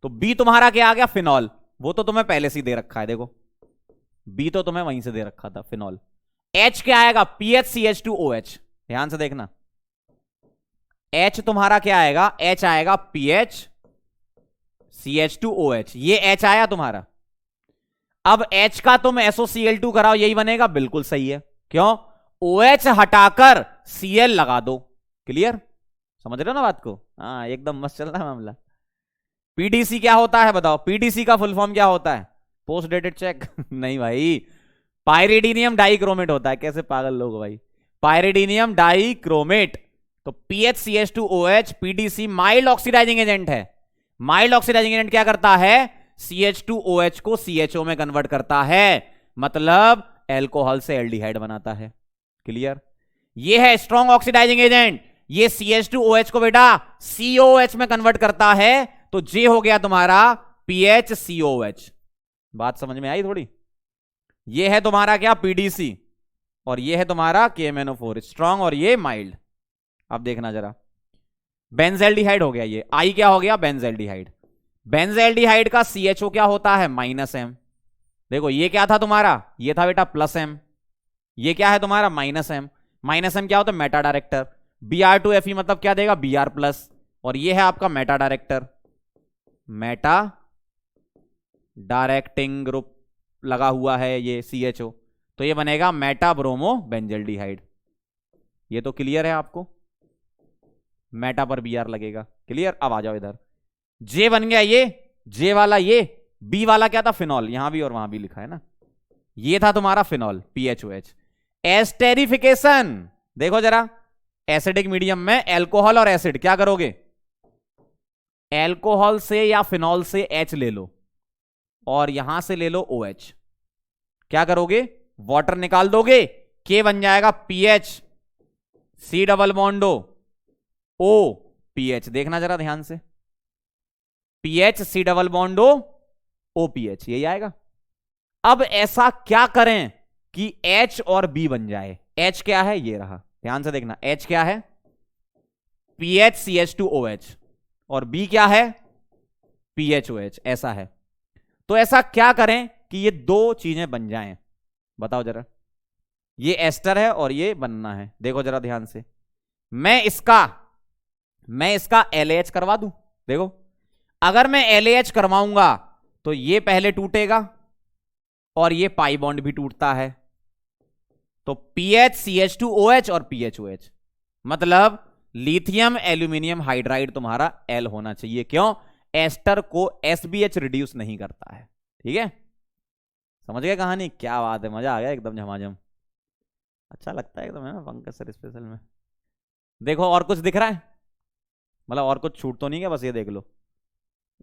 तो B तुम्हारा क्या आ गया, फिनॉल, वो तो तुम्हें पहले से ही दे रखा है, देखो B तो तुम्हें वहीं से दे रखा था, फिनॉल। H क्या आएगा, PHCH2OH, ध्यान से देखना, H तुम्हारा क्या आएगा, H आएगा PHCH2OH, ये H आया तुम्हारा। अब H का तुम SOCl2 कराओ, यही बनेगा, बिल्कुल सही है, क्यों, OH हटाकर Cl लगा दो, क्लियर, समझ रहे हो ना बात को, हाँ एकदम मस्त चल रहा है मामला। PDC क्या होता है बताओ, PDC का फुल फॉर्म क्या होता है, पोस्ट डेटेड चेक नहीं भाई, पायरिडीनियम डाइक्रोमेट होता है, कैसे पागल लोग भाई, पायरिडीनियम डाइक्रोमेट। तो PHCH2OH PDC mild oxidising agent है, माइल्ड ऑक्सीडाइजिंग एजेंट क्या करता है, CH2OH को CHO में कन्वर्ट करता है, मतलब एल्कोहल से एल्डिहाइड बनाता है, क्लियर। ये है स्ट्रॉन्ग ऑक्सीडाइजिंग एजेंट, ये CH2OH को बेटा COH में कन्वर्ट करता है, तो J हो गया तुम्हारा PHCOH। बात समझ में आई थोड़ी, ये है तुम्हारा क्या PDC और ये है तुम्हारा KMNO4 स्ट्रॉन्ग और ये माइल्ड। अब देखना जरा, बेंजेल्डिहाइड हो गया, ये I क्या हो गया, बेंजेल्डिहाइड। बेंजेल्डिहाइड का CHO क्या होता है, -M। देखो ये क्या था तुम्हारा, ये था बेटा +M, ये क्या है तुम्हारा -M, -M क्या होता है, मेटा डायरेक्टर। Br2Fe मतलब क्या देगा, Br+, और ये है आपका Meta director, Meta directing group लगा हुआ है ये CHO, तो ये बनेगा मेटा ब्रोमो बेंजल्डिहाइड। ये तो क्लियर है आपको, मेटा पर बी आर लगेगा। क्लियर। अब आ जाओ इधर, जे बन गया ये, जे वाला ये, बी वाला क्या था, फिनॉल, यहां भी और वहां भी लिखा है ना, ये था तुम्हारा फिनॉल, PHOH। एस्टेरिफिकेशन, देखो जरा, एसिडिक मीडियम में एल्कोहल और एसिड, क्या करोगे, एल्कोहल से या फिनॉल से H ले लो और यहां से ले लो OH, क्या करोगे, वाटर निकाल दोगे, K बन जाएगा PH, C double bond O PH, देखना जरा ध्यान से, PH C double bond O PH, यही आएगा। अब ऐसा क्या करें कि H और B बन जाए। H क्या है, ये रहा, ध्यान से देखना, H क्या है, PHCH2OH, और B क्या है, PHOH, ऐसा है। तो ऐसा क्या करें कि ये दो चीजें बन जाएं, बताओ जरा। ये एस्टर है और ये बनना है, देखो जरा ध्यान से, मैं इसका LAH करवा दूं, देखो, अगर मैं LAH करवाऊंगा तो ये पहले टूटेगा और ये पाई बॉन्ड भी टूटता है, तो PHCH2OH और PHOH, मतलब लिथियम एल्यूमिनियम हाइड्राइड तुम्हारा L होना चाहिए। क्यों, एस्टर को SBH रिड्यूस नहीं करता है। ठीक है, समझ गए कहानी, क्या बात है, मजा आ गया एकदम झमाझम, अच्छा लगता है एकदम, है ना पंकज सर स्पेशल में। देखो और कुछ दिख रहा है, मतलब और कुछ छूट तो नहीं है, बस ये देख लो,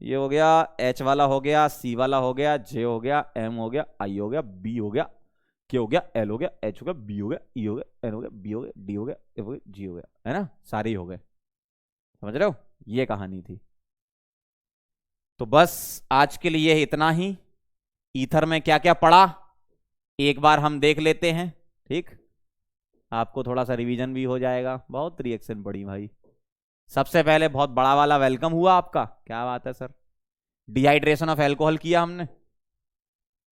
ये हो गया, H वाला हो गया, C वाला हो गया, J हो गया, M हो गया, I हो गया, B हो गया, K हो गया, L हो गया, H हो गया, B हो गया, E हो गया, N हो गया, B हो गया, D हो गया, F हो गया, G हो गया, है ना, सारे ही हो गए। समझ रहे हो, ये कहानी थी। तो बस आज के लिए इतना ही। ईथर में क्या क्या पढ़ा एक बार हम देख लेते हैं, ठीक, आपको थोड़ा सा रिवीजन भी हो जाएगा। बहुत रिएक्शन पड़ी भाई। सबसे पहले बहुत बड़ा वाला वेलकम हुआ आपका, क्या बात है सर। डिहाइड्रेशन ऑफ एल्कोहल किया हमने,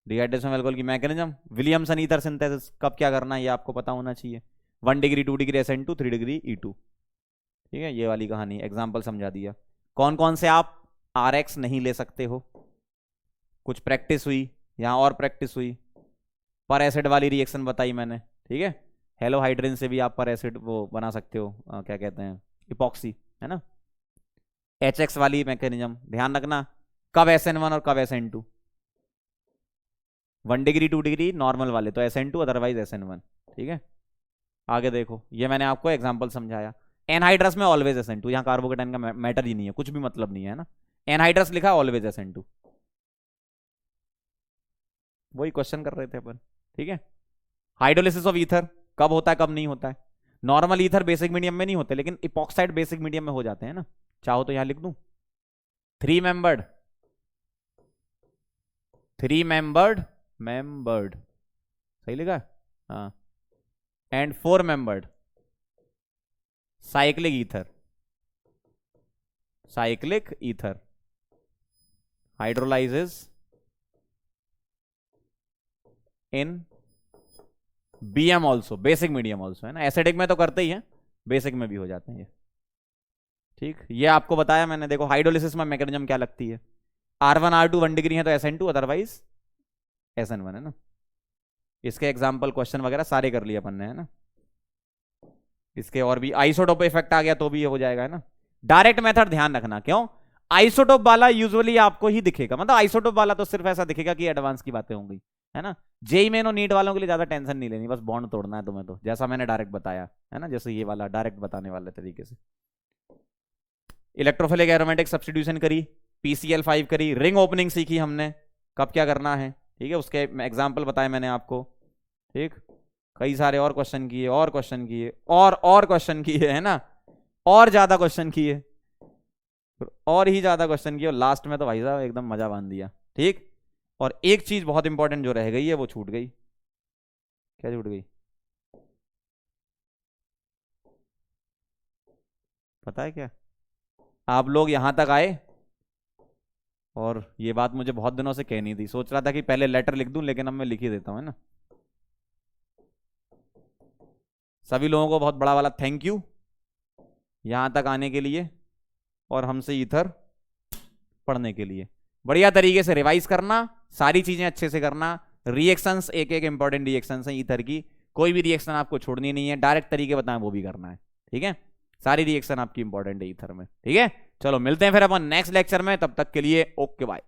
डिहाइड्रेशन ऑफ एल्कोहल की मैकेनिज्म, विलियमसन ईथर सिंथेसिस कब क्या करना है ये आपको पता होना चाहिए। 1 degree 2 degree SN2, 3 degree E2, ठीक है, ये वाली कहानी, एग्जाम्पल समझा दिया। कौन कौन से आप RX नहीं ले सकते हो, कुछ प्रैक्टिस हुई, यहां और प्रैक्टिस हुई, पर एसिड वाली रिएक्शन बताई मैंने, ठीक है, हेलो हाइड्रेन से भी आप पर एसिड वो बना सकते हो, क्या कहते हैं, इपॉक्सी, है ना। HX वाली मैकेनिज्म ध्यान रखना, कब SN1 और कब SN2, 1 डिग्री 2 डिग्री नॉर्मल वाले तो SN2, अदरवाइज SN1, ठीक है। आगे देखो, ये मैंने आपको एग्जांपल समझाया। एनहाइड्रस में ऑलवेज SN2, यहां कार्बोकेटाइन का मैटर ही नहीं है, कुछ भी मतलब नहीं है ना, एनहाइड्रस लिखा ऑलवेज SN2, वही क्वेश्चन कर रहे थे अपन, ठीक है। हाइड्रोलिसिस ऑफ ईथर कब होता है कब नहीं होता है, नॉर्मल ईथर बेसिक मीडियम में नहीं होते, लेकिन इपॉक्साइड बेसिक मीडियम में हो जाते हैं ना, चाहो तो यहां लिख दूं, 3 मेंबर्ड सही लिखा, हाँ, and 4 membered cyclic ether hydrolyses in BM also, basic medium also, है ना, एसिडिक में तो करते ही हैं, बेसिक में भी हो जाते हैं ये, ठीक। ये आपको बताया मैंने, देखो हाइड्रोलिसिस में मैकेनिज्म क्या लगती है, R1 R2 1 डिग्री है तो SN2, अदरवाइज SN1, है ना। इसके एग्जाम्पल क्वेश्चन वगैरह सारे कर लिए अपन ने, है ना। इसके और भी आइसोटोप इफेक्ट आ गया तो भी ये हो जाएगा, है ना। डायरेक्ट मेथड ध्यान रखना, क्यों, आइसोटोप वाला यूजुअली आपको ही दिखेगा, मतलब आइसोटोप वाला तो सिर्फ ऐसा दिखेगा कि एडवांस की बातें होंगी, है ना। जेई मेन और नीट वालों के लिए ज्यादा टेंशन नहीं लेनी, बस बॉन्ड तोड़ना है तुम्हें, तो जैसा मैंने डायरेक्ट बताया, है ना, जैसे ये वाला डायरेक्ट बताने वाले तरीके से। इलेक्ट्रोफिलिक एरोमेटिक सब्स्टिट्यूशन करी, PCl5 करी, रिंग ओपनिंग सीखी हमने, कब क्या करना है, ठीक है, उसके एग्जाम्पल बताए मैंने आपको, ठीक। कई सारे और क्वेश्चन किए, और क्वेश्चन किए, और क्वेश्चन किए, है ना, और ज्यादा क्वेश्चन किए, और ही ज्यादा क्वेश्चन किए, और लास्ट में तो भाई साहब एकदम मजा बांध दिया, ठीक। और एक चीज बहुत इंपॉर्टेंट जो रह गई है वो छूट गई, क्या छूट गई, पता है क्या, आप लोग यहां तक आए और ये बात मुझे बहुत दिनों से कहनी थी, सोच रहा था कि पहले लेटर लिख दूं, लेकिन अब मैं लिख ही देता हूं, है ना। सभी लोगों को बहुत बड़ा वाला थैंक यू यहां तक आने के लिए और हमसे ईथर पढ़ने के लिए। बढ़िया तरीके से रिवाइज करना, सारी चीजें अच्छे से करना, रिएक्शंस एक एक इंपॉर्टेंट रिएक्शंस हैं ईथर की, कोई भी रिएक्शन आपको छोड़नी नहीं है, डायरेक्ट तरीके बताएं वो भी करना है, ठीक है। सारी रिएक्शन आपकी इंपॉर्टेंट है ईथर में, ठीक है। चलो मिलते हैं फिर अपन नेक्स्ट लेक्चर में, तब तक के लिए ओके बाय।